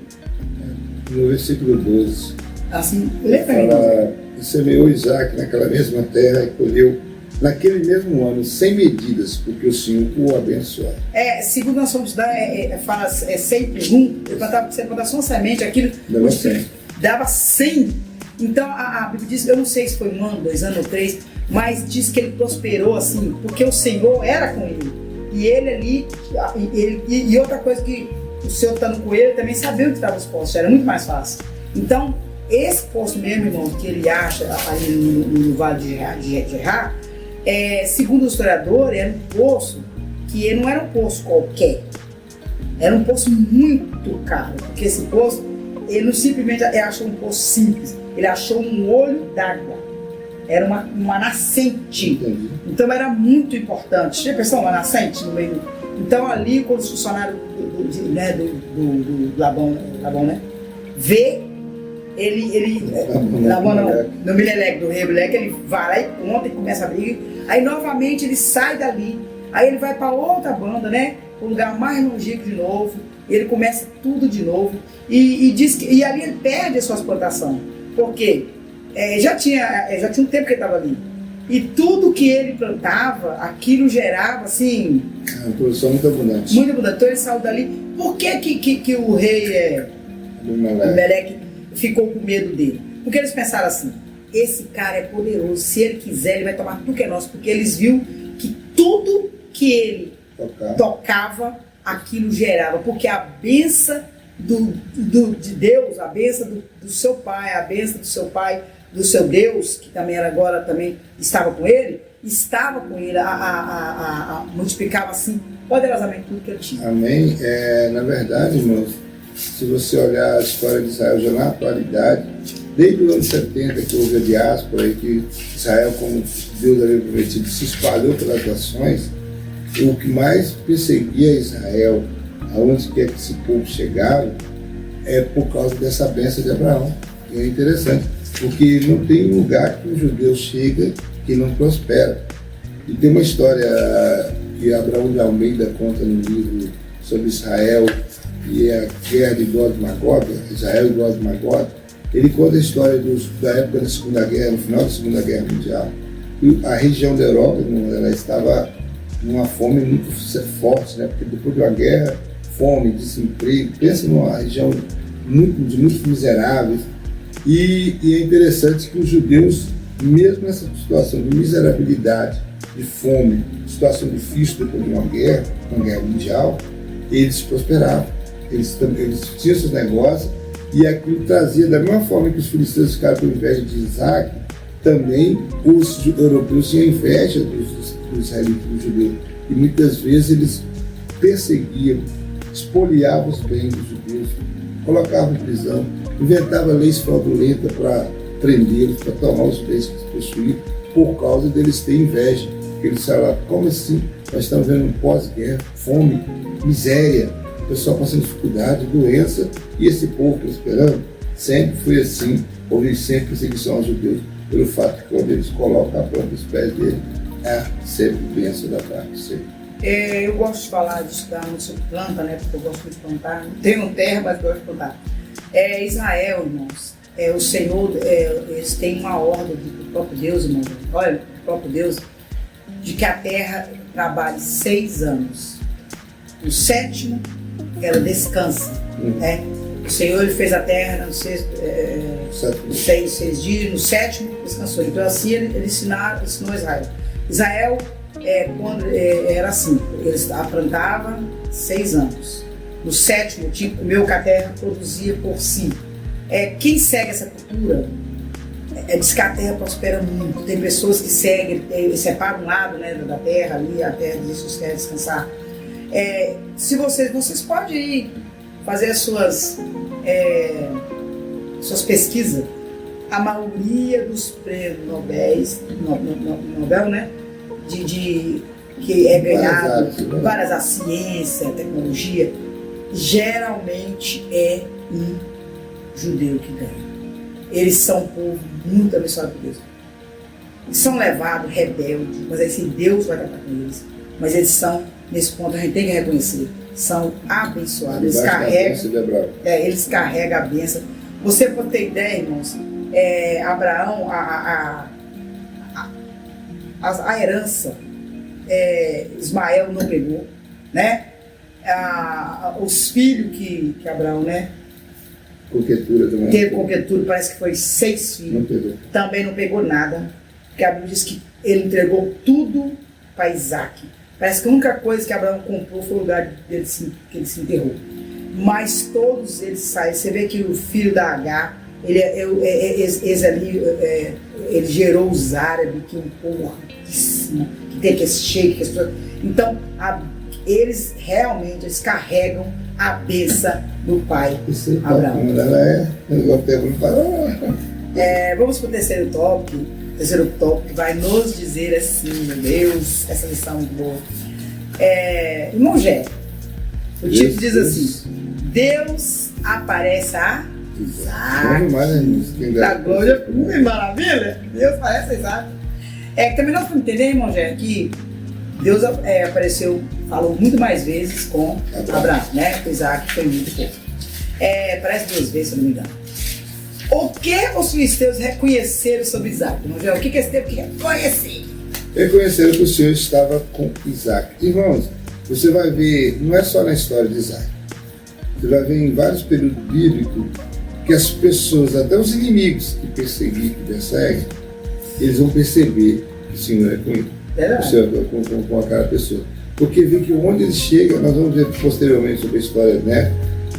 No versículo 12, assim, lembra e semeou Isaac naquela mesma terra e colheu naquele mesmo ano 100 medidas, porque o Senhor o abençoou. Segundo nós vamos dar, fala 100 por 1, ele plantasse uma semente, aquilo dava 100. Então a Bíblia diz, eu não sei se foi 1 ano, 2 anos ou 3, mas diz que ele prosperou assim, porque o Senhor era com ele. E ele ali, e outra coisa que o Senhor estando com ele, também sabia onde estavam os postos, era muito mais fácil. Então, esse posto mesmo, irmão, que ele acha ali no Vale de Gerar, segundo o historiador, era um poço que ele não era um poço qualquer, era um poço muito caro, porque esse poço, ele não simplesmente achou um poço simples, ele achou um olho d'água, era uma nascente. Entendi. Então era muito importante. Já pensou uma nascente no meio? Então ali, quando os funcionários do Labão, né, vê Labão não, no Mileleque, do rei Mileleque, ele vai lá e conta e começa a briga. Aí novamente ele sai dali, aí ele vai para outra banda, né, um lugar mais longínquo de novo, e ele começa tudo de novo, e diz que, e ali ele perde as suas plantações, porque já tinha um tempo que ele estava ali, e tudo que ele plantava, aquilo gerava assim, uma produção muito abundante. Muito abundante. Então ele saiu dali. Por que o rei Meleque ficou com medo dele? Porque eles pensaram assim, esse cara é poderoso, se ele quiser ele vai tomar tudo que é nosso, porque eles viram que tudo que ele tocava, aquilo gerava, porque a bênção de Deus, a bênção do seu pai, a bênção do seu pai, do seu Deus, que também era agora, também estava com ele, multiplicava assim poderosamente tudo que ele tinha. Amém. Na verdade, irmãos, se você olhar a história de Israel já na atualidade, desde os anos 70 que houve a diáspora e que Israel, como Deus havia prometido, se espalhou pelas nações, o que mais perseguia Israel, aonde quer que esse povo chegava, é por causa dessa bênção de Abraão. E é interessante, porque não tem lugar que o judeu chega que não prospera. E tem uma história que Abraão de Almeida conta no livro sobre Israel, que é a guerra de Gog e Magog, Israel e Gog e Magog, ele conta a história da época da Segunda Guerra, no final da Segunda Guerra Mundial. E a região da Europa, ela estava numa fome muito forte, né? Porque depois de uma guerra, fome, desemprego, pensa numa região de muitos miseráveis. E é interessante que os judeus, mesmo nessa situação de miserabilidade, de fome, situação difícil depois de uma guerra mundial, eles prosperavam, eles tinham seus negócios, e aquilo trazia, da mesma forma que os filisteus ficaram com inveja de Isaac, também os europeus tinham inveja dos israelitas, dos judeus, e muitas vezes eles perseguiam, espoliavam os bens dos judeus, colocavam em prisão, inventavam leis fraudulentas para prendê-los, para tomar os bens que eles possuíam, por causa deles terem inveja. Porque eles falavam, como assim? Nós estamos vendo um pós-guerra, fome, miséria, o pessoal passando dificuldade, doença, e esse povo prosperando. Sempre foi assim, houve sempre perseguição aos judeus, pelo fato que quando eles colocam a planta dos pés dele, é sempre bênção da parte, sempre. Eu gosto de falar, de estudar muito sobre planta, né? Porque eu gosto de plantar. Não tenho terra, mas gosto de plantar. Israel, irmãos, o Senhor, eles têm uma ordem do próprio Deus, irmãos. Olha, do próprio Deus, de que a terra trabalhe 6 anos. No 7º, ela descansa, né? O Senhor, ele fez a terra no 6 dias, no 7º descansou. Então assim ele ensinou Israel. Israel, quando era assim, eles plantavam 6 anos. No 7º, tipo, meu que a terra produzia por si. Quem segue essa cultura diz que a terra prospera muito. Tem pessoas que seguem, separam um lado, né, da terra ali, a terra deixa os terras descansar. Se vocês podem ir fazer as suas pesquisas. A maioria dos prêmios Nobel, né, que é ganhado em várias áreas, ciência, tecnologia, geralmente é um judeu que ganha. Eles são um povo muito abençoado por Deus. Eles são levados rebeldes, mas assim, Deus vai tratar com eles. Mas eles são, nesse ponto, a gente tem que reconhecer, são abençoados. Eles carregam a bênção. Você pode ter ideia, irmãos, Abraão, a herança, Ismael não pegou, né? Os filhos que Abraão, né? Teve coquetura, parece que foi 6 filhos. Também não pegou nada, porque a Bíblia diz que ele entregou tudo para Isaac. Parece que a única coisa que Abraão comprou foi o lugar que ele se enterrou. Mas todos eles saem. Você vê que o filho da Agar, ele gerou os árabes, que é um povo riquíssimo, que tem aquele shake. Então, eles realmente carregam a bênção do pai Abraão. Vamos para o terceiro tópico. O terceiro tópico vai nos dizer assim, meu Deus, essa lição é muito boa. Irmão Gé, o título diz assim: Deus aparece a Isaac. Da glória, maravilha! Deus aparece a Isaac. Também nós vamos entender, irmão Gé, que Deus apareceu, falou muito mais vezes com Abraão, né? Com Isaac foi muito pouco. Parece 2 vezes, se eu não me engano. O que os filisteus reconheceram sobre Isaac? O que eles teve que reconhecer? Reconheceram que o Senhor estava com Isaac. Irmãos, você vai ver, não é só na história de Isaac, você vai ver em vários períodos bíblicos que as pessoas, até os inimigos que perseguiam, que perseguem, eles vão perceber que o Senhor é com ele. O Senhor é com aquela pessoa. Porque vê que onde ele chega, nós vamos ver posteriormente sobre a história, né?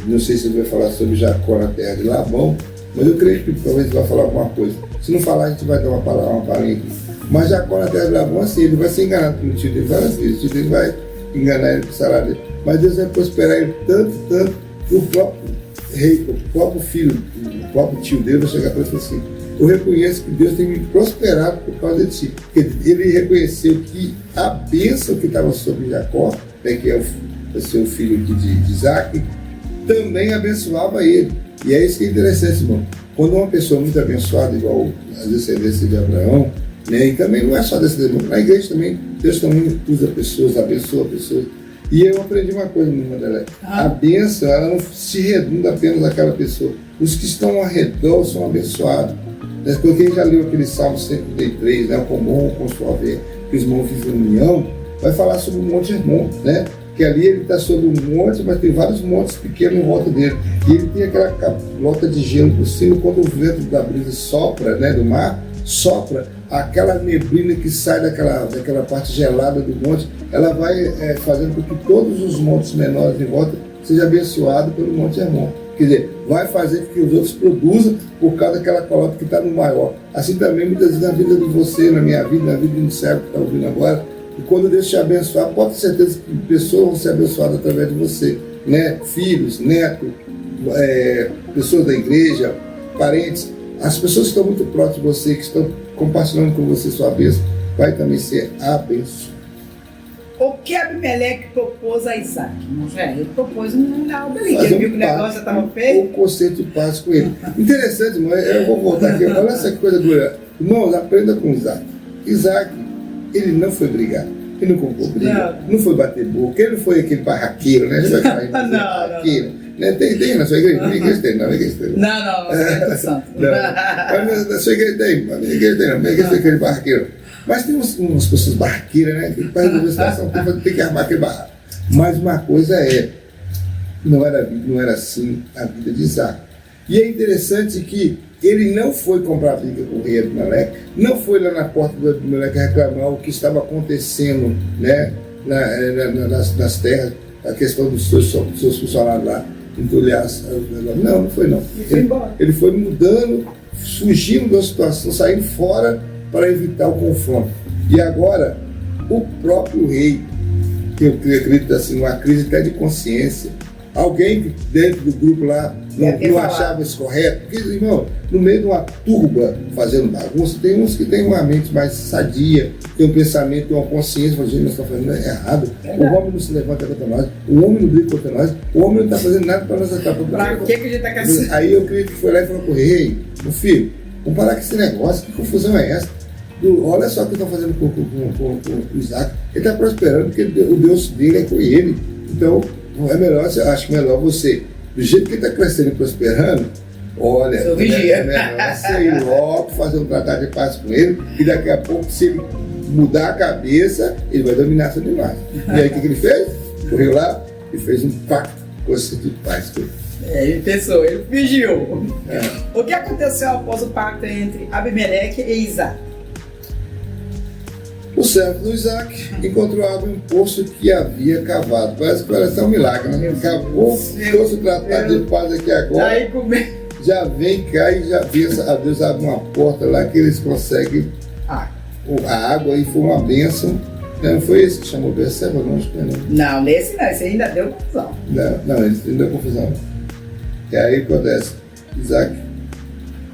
Não sei se ele vai falar sobre Jacó na terra de Labão, mas eu creio que talvez ele vai falar alguma coisa. Se não falar, a gente vai dar uma palhinha aqui. Mas Jacó na terra de Labão, assim, ele vai ser enganado pelo tio dele várias vezes. O tio dele vai enganar ele com o salário dele. Mas Deus vai prosperar ele tanto, que o próprio rei, o próprio filho, o próprio tio dele vai chegar para ele e falar assim: eu reconheço que Deus tem me prosperado por causa de ti. Porque ele reconheceu que a bênção que estava sobre Jacó, né, que é o seu filho de Isaac, também abençoava ele. E é isso que é interessante, irmão. Quando uma pessoa muito abençoada, igual as descendências de Abraão, né, e também não é só descendência, na igreja também, Deus também usa pessoas, abençoa pessoas. E eu aprendi uma coisa, minha irmã, a bênção, ela não se redunda apenas naquela pessoa. Os que estão ao redor são abençoados. Porque quem já leu aquele Salmo 133, né, com bom, com suave, que os irmãos vivem em união, vai falar sobre o Monte Hermon, né? Que ali ele está sobre um monte, mas tem vários montes pequenos em volta dele. E ele tem aquela capota de gelo por cima, quando o vento da brisa sopra, né, do mar, sopra, aquela neblina que sai daquela parte gelada do monte, ela vai fazendo com que todos os montes menores em volta sejam abençoados pelo Monte Hermon. Quer dizer, vai fazer com que os outros produzam por causa daquela colota que está no maior. Assim também, muitas vezes, na vida de você, na minha vida, na vida do servo que está ouvindo agora, e quando Deus te abençoar, pode ter certeza que pessoas vão ser abençoadas através de você, né? Filhos, netos, pessoas da igreja, parentes. As pessoas que estão muito próximas de você, que estão compartilhando com você sua bênção, vai também ser abençoado. O que Abimeleque propôs a Isaac? Ele propôs algo ali, ele viu que o negócio estava feio. O conceito de paz com ele. Interessante, irmão, eu vou voltar aqui, olha essa coisa dura. Irmãos, aprenda com Isaac. Isaac, ele não foi brigar, ele não comprou briga, não foi bater boca, ele não foi aquele barraqueiro, né? Ele vai barraqueiro. Né? Tem na sua igreja? Na minha igreja tem, na minha igreja tem. Não, é santo. Mas na sua igreja tem, na minha igreja tem, na minha igreja tem aquele barraqueiro. Mas tem umas pessoas barraqueiras, né? Que para resolver a situação tem que armar aquele barraco. Mas uma coisa não era assim a vida de Isaac. E é interessante que ele não foi comprar briga com o rei Abimeleque, não foi lá na porta do Abimeleque reclamar o que estava acontecendo, né, nas terras, a questão dos seus funcionários lá, entulhar. Não foi não. Ele foi mudando, fugindo da situação, saindo fora para evitar o confronto. E agora, o próprio rei, que eu acredito assim, uma crise até de consciência, alguém dentro do grupo lá não achava isso correto, porque, irmão, no meio de uma turba fazendo bagunça, tem uns que têm uma mente mais sadia, tem um pensamento, tem uma consciência, falando, gente, nós estamos fazendo errado, o homem não se levanta contra nós, o homem não briga contra nós, o homem não está fazendo nada para nós atrapalhar. Para que a gente está cansando? Aí eu creio que foi lá e falou para o rei, meu filho, vamos parar com esse negócio, que confusão é essa? Olha só o que estão fazendo com o Isaac, ele está prosperando porque o Deus dele é com ele. Então, acho melhor você, do jeito que ele está crescendo e prosperando, olha, é melhor você ir logo fazer um tratado de paz com ele, e daqui a pouco, se ele mudar a cabeça, ele vai dominar seu demais. E aí o que ele fez? Correu lá e fez um pacto com você de paz com ele. Ele pensou, ele fingiu. O que aconteceu após o pacto entre Abimeleque e Isaac? O servo do Isaac encontrou água em um poço que havia cavado. Parece um milagre, né? Acabou, trouxe o tratado de paz aqui agora. Já vem cá e já vê a Deus abre uma porta lá que eles conseguem a água, e foi uma bênção. Não foi esse que chamou Berseba, não? Acho que não. Não, nesse não, esse ainda deu confusão. Não, esse ainda deu confusão. E aí acontece, Isaac,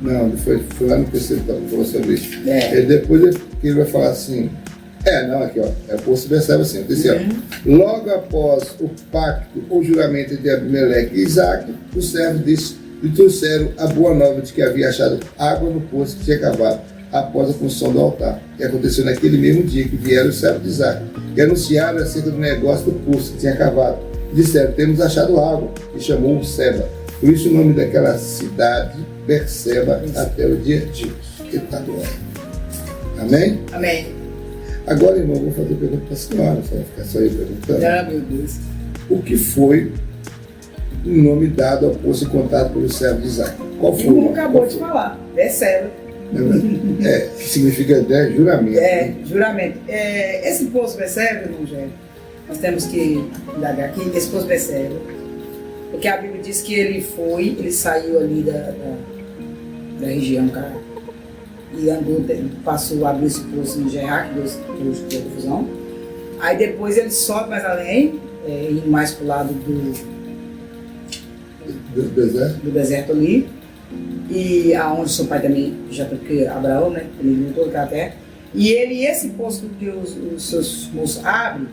não, foi lá no terceiro que falou sobre isso. E depois ele vai falar assim, aqui ó, é o poço Berseba assim, logo após o pacto ou juramento entre Abimeleque e Isaac, os servos lhe trouxeram a boa nova de que havia achado água no poço que tinha cavado após a construção do altar. E aconteceu naquele mesmo dia que vieram os servos de Isaac e anunciaram acerca do negócio do poço que tinha cavado. Disseram, temos achado água, e chamou Seba. Por isso o nome daquela cidade, Berseba, até o dia de hoje. Eita glória. Amém? Amém. Agora, irmão, vou fazer pergunta para a senhora, só vai ficar só aí perguntando. Meu Deus. O que foi o nome dado ao poço encontrado pelo servo de Isaac? Qual foi? Ele acabou de falar, Berseba. Que significa juramento. Juramento. Esse poço Berseba, irmão Gélio, nós temos que indagar aqui, esse poço Berseba, porque a Bíblia diz que ele saiu ali da região, cara, e andou, passou, abriu esse poço em Gerar, que deu confusão. Aí depois ele sobe mais além, indo mais pro lado do deserto ali, e aonde seu pai também, já porque Abraão, né, ele viu toda aquela terra, e esse poço que os seus moços abrem,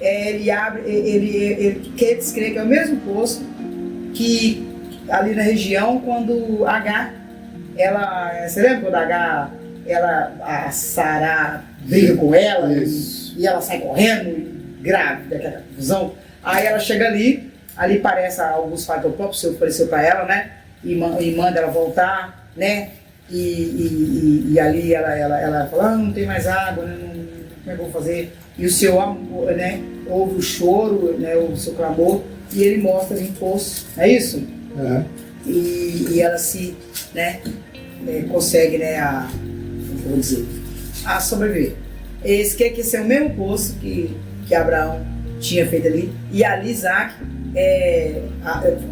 ele quer descrever que é o mesmo poço que ali na região, quando Agar, você lembra quando a Sará briga com ela e ela sai correndo, grávida daquela confusão? Aí ela chega ali parece, alguns falam que o próprio Senhor apareceu para ela, né? E manda ela voltar, né? E ali ela fala, não tem mais água, né? Como é que eu vou fazer? E o Senhor, né, ouve o choro, né, o seu clamor, e ele mostra ali um poço, não é isso? Uhum. E ela se, né, consegue, né, a sobreviver. Esse é o mesmo poço que Abraão tinha feito ali, e ali Isaac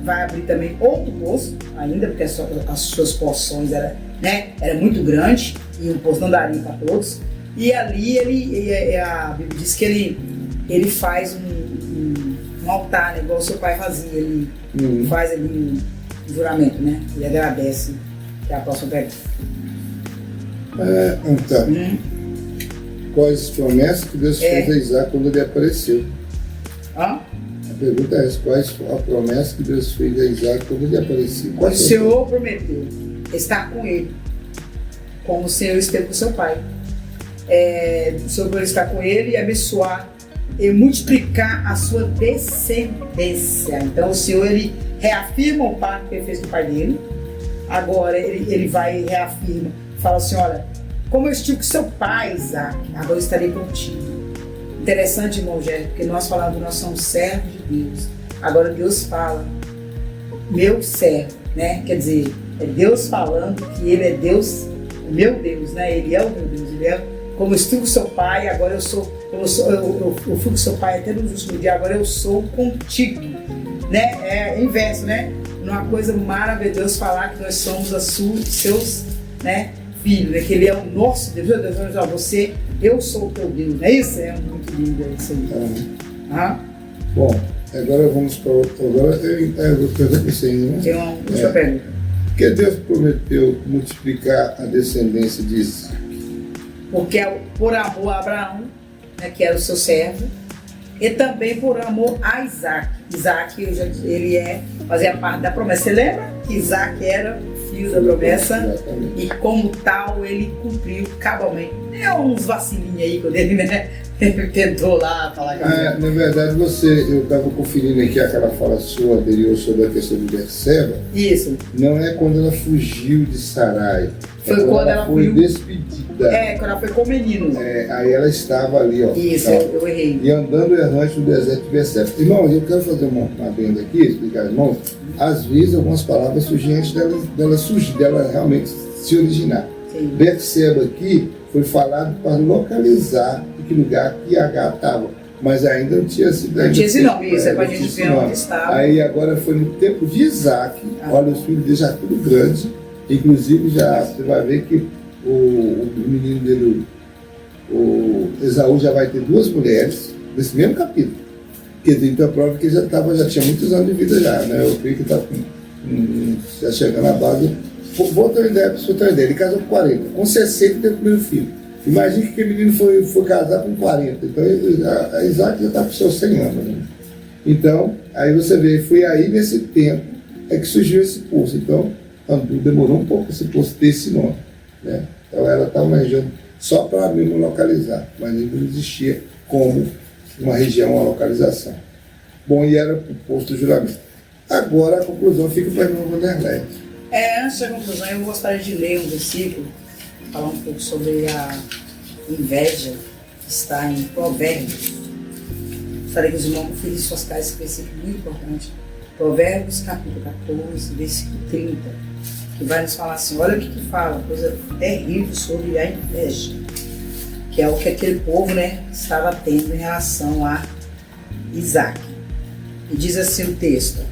vai abrir também outro poço ainda, porque as suas porções era muito grande e o poço não daria para todos. E ali a Bíblia diz que ele faz um altar, né, igual o seu pai fazia. Ele faz ali um juramento, né? Ele agradece. Que é a próxima pergunta. Então, quais as promessas que Deus fez a Isaac quando ele apareceu? Hã? A pergunta é essa: quais a promessa que Deus fez a Isaac quando ele apareceu? O Senhor prometeu estar com ele, como o Senhor esteve com seu pai. O Senhor vai estar com ele e abençoar e multiplicar a sua descendência. Então o Senhor, ele reafirma o pacto que ele fez com o pai dele. Agora ele vai e reafirma, fala assim, olha, como eu estive com seu pai, Isaac, agora eu estarei contigo. Interessante, irmão Gérard, porque nós falamos que nós somos servos de Deus. Agora Deus fala, meu servo, né? Quer dizer, é Deus falando que ele é Deus, o meu Deus, né? Ele é o meu Deus, ele é como eu estive com seu pai, agora eu fui com seu pai até no último dia, agora eu sou contigo, né? É inverso, né? Uma coisa maravilhosa Deus falar que nós somos seus, né, filhos, né? Que ele é o nosso Deus. Meu Deus, você, eu sou o teu Deus, não é isso? É muito lindo isso aí. Bom, agora vamos para outro. Agora eu vou perguntar para você ainda, né? Tem uma última pergunta. Porque Deus prometeu multiplicar a descendência de Isaac? Porque por amor a Abraão, né, que era o seu servo, e também por amor a Isaac. Isaac, ele fazia parte da promessa. Você lembra que Isaac era o filho da promessa? Exatamente. E como tal, ele cumpriu cabalmente. Tem uns vacilinhos aí quando ele, né, tentou lá falar com a Na verdade, eu estava conferindo aqui aquela fala sua anterior sobre a questão de Berseba. Isso. Não é quando ela fugiu de Sarai. Foi quando ela foi despedida. Quando ela foi com o menino. Aí ela estava ali, ó. Isso, eu errei. E andando errante no deserto de Berseba. Irmãos, eu quero fazer uma adenda aqui, explicar, irmãos. Às vezes algumas palavras surgem antes dela realmente se originar. Sim. Berseba aqui foi falado para localizar em que lugar que H estava. Mas ainda não tinha sido. Não tinha esse nome, isso é para a gente ver onde estava. Aí agora foi no tempo de Isaac. Olha, os filhos dele já tudo grande. Inclusive, você vai ver que o menino dele, o Esaú, já vai ter 2 mulheres nesse mesmo capítulo. Quer dizer, então a prova que ele já tinha muitos anos de vida já, né? Eu creio que está já chegando na base. Vou ter uma ideia para você ter uma ideia. Ele casou com 40, com 60 teve o primeiro filho. Imagina que aquele menino foi casar com 40. Então a Isaac já está com seus 100 anos. Né? Então, aí você vê, foi aí nesse tempo que surgiu esse poço. Então, demorou um pouco esse poço ter esse nome, né? Então ela estava uma região só para mesmo localizar, mas ainda não existia como uma região, uma localização. Bom, e era o posto do juramento. Agora a conclusão fica para a irmã Vanderlei. Antes da conclusão, eu gostaria de ler um versículo, falar um pouco sobre a inveja que está em Provérbios. Gostaria que os irmãos conferissem suas casas, esse versículo muito importante. Provérbios capítulo 14, versículo 30, que vai nos falar assim, olha o que fala, coisa terrível sobre a inveja, que é o que aquele povo, né, estava tendo em relação a Isaac. E diz assim o texto,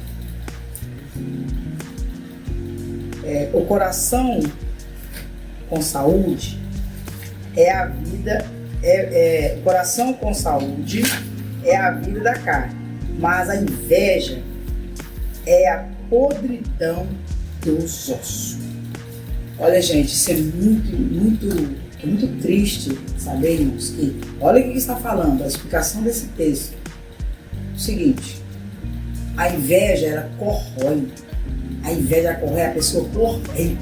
o coração com saúde é a vida, o coração com saúde é a vida da carne, mas a inveja é a podridão dos ossos. Olha, gente, isso é muito triste sabermos que, olha o que está falando, a explicação desse texto. O seguinte, a inveja, ela corrói. A inveja corrói, a pessoa corrói.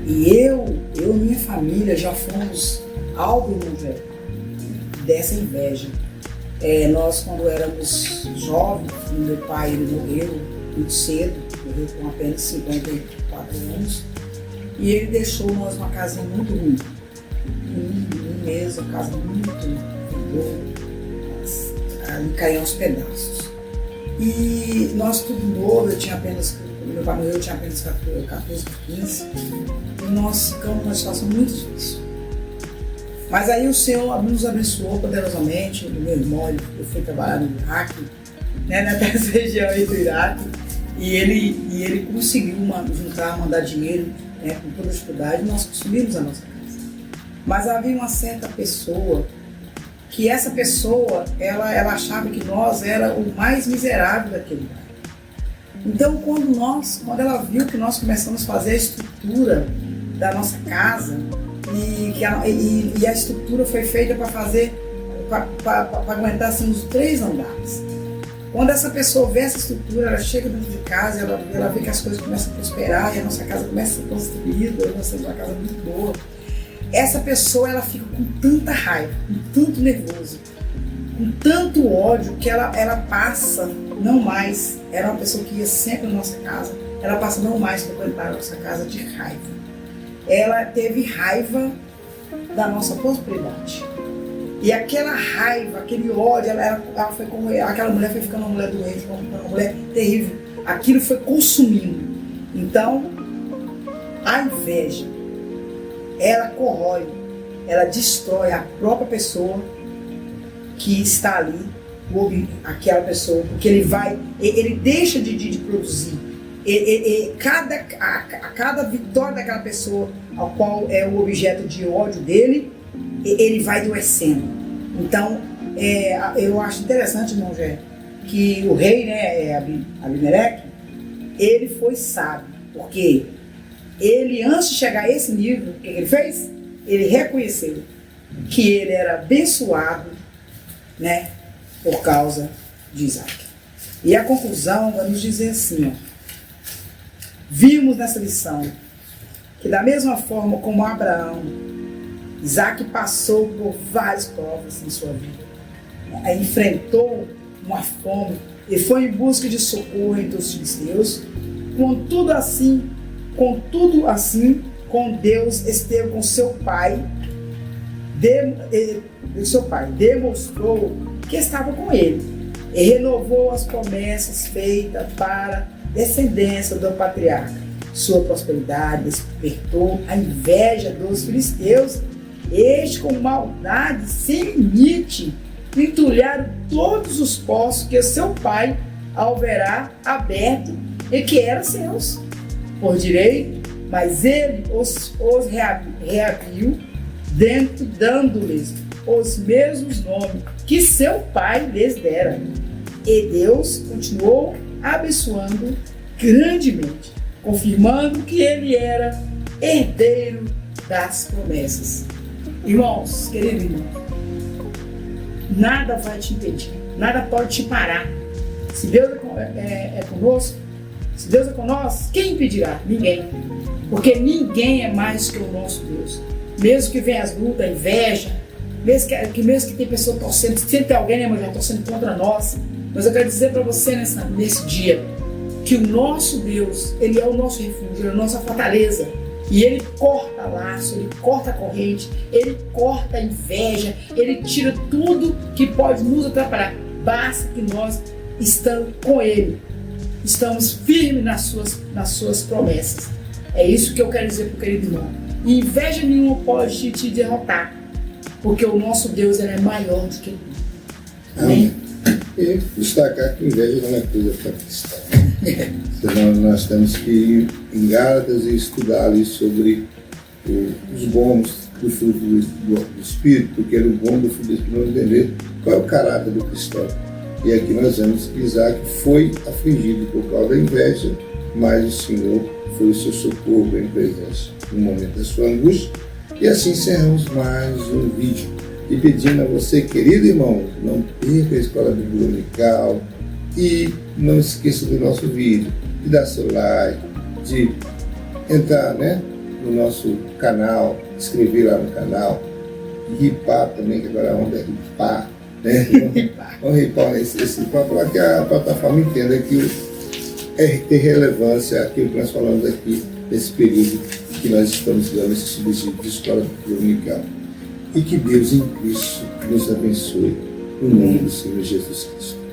E eu e minha família já fomos alvo dessa inveja. Nós, quando éramos jovens, meu pai ele morreu muito cedo, morreu com apenas 54 anos, e ele deixou nós uma casinha muito ruim. Um mês, uma casa muito ali caiu aos pedaços. E nós tudo novo, meu pai morreu, eu tinha apenas 14, 15, e nós ficamos numa situação muito difícil. Mas aí o Senhor nos abençoou poderosamente. O meu irmão ele foi trabalhar no Iraque, nessa região aí do Iraque, e ele conseguiu mandar dinheiro, com toda a dificuldade, e nós construímos a nossa casa. Mas havia uma certa pessoa, que essa pessoa, ela achava que nós era o mais miserável daquele lugar. Então, quando ela viu que nós começamos a fazer a estrutura da nossa casa, e a estrutura foi feita para aguentar assim, uns 3 andares. Quando essa pessoa vê essa estrutura, ela chega dentro de casa, ela vê que as coisas começam a prosperar e a nossa casa começa a ser construída, nós temos uma casa muito boa. Essa pessoa, ela fica com tanta raiva, com tanto nervoso, com tanto ódio, que ela passa não mais, era uma pessoa que ia sempre na nossa casa, ela passa não mais a frequentar a nossa casa de raiva. Ela teve raiva da nossa prosperidade. E aquela raiva, aquele ódio, ela foi como aquela mulher foi ficando uma mulher doente, uma mulher terrível. Aquilo foi consumindo. Então, a inveja, ela corrói, ela destrói a própria pessoa que está ali, aquela pessoa, porque ele deixa de produzir. Cada vitória daquela pessoa, ao qual é o objeto de ódio dele, ele vai adoecendo. Então, eu acho interessante, irmão Jé, que o rei, Abimeleque, ele foi sábio, porque ele, antes de chegar a esse nível, o que ele fez? Ele reconheceu que ele era abençoado, por causa de Isaac. E a conclusão vai nos dizer assim, vimos nessa lição que da mesma forma como Abraão, Isaac passou por várias provas em sua vida, enfrentou uma fome e foi em busca de socorro entre os filisteus. Contudo assim, com Deus esteve com seu pai, demonstrou que estava com ele e renovou as promessas feitas para a descendência do patriarca. Sua prosperidade despertou a inveja dos filisteus. Este, com maldade sem limite, entulharam todos os poços que seu pai houvera aberto e que eram seus por direito, mas ele os reabriu, dando-lhes os mesmos nomes que seu pai lhes dera. E Deus continuou abençoando grandemente, confirmando que ele era herdeiro das promessas. Irmãos, querido irmão, nada vai te impedir, nada pode te parar. Se Deus é conosco, se Deus é com nós, quem impedirá? Ninguém. Porque ninguém é mais que o nosso Deus. Mesmo que venha as lutas, a inveja, mesmo que tem pessoa torcendo, sempre tem alguém, já torcendo contra nós. Mas eu quero dizer para você nesse dia, que o nosso Deus, Ele é o nosso refúgio, Ele é a nossa fortaleza. E Ele corta laço, Ele corta corrente, Ele corta a inveja, Ele tira tudo que pode nos atrapalhar. Basta que nós estamos com Ele, estamos firmes nas suas promessas. É isso que eu quero dizer para o querido irmão. E inveja nenhuma pode te derrotar, porque o nosso Deus ele é maior do que tudo. Amém? E destacar que inveja não é coisa para cristão. Senão nós temos que ir em Gálatas e estudar ali sobre os bons do fruto do Espírito, porque o bom do fruto do Espírito não entender qual é o caráter do cristão. E aqui nós vemos que Isaac foi afligido por causa da inveja, mas o Senhor foi o seu socorro bem presente no momento da sua angústia. E assim encerramos mais um vídeo. E pedindo a você, querido irmão, não perca a Escola Bíblica Dominical e não esqueça do nosso vídeo, de dar seu like, de entrar no nosso canal, inscrever lá no canal, ripar também, que agora a onda é ripar, Vamos reparar esse para que a plataforma entenda que tem relevância aquilo que nós falamos aqui, nesse período que nós estamos dando esse subsídio de escola dominical. E que Deus em Cristo nos abençoe, no nome do Senhor Jesus Cristo.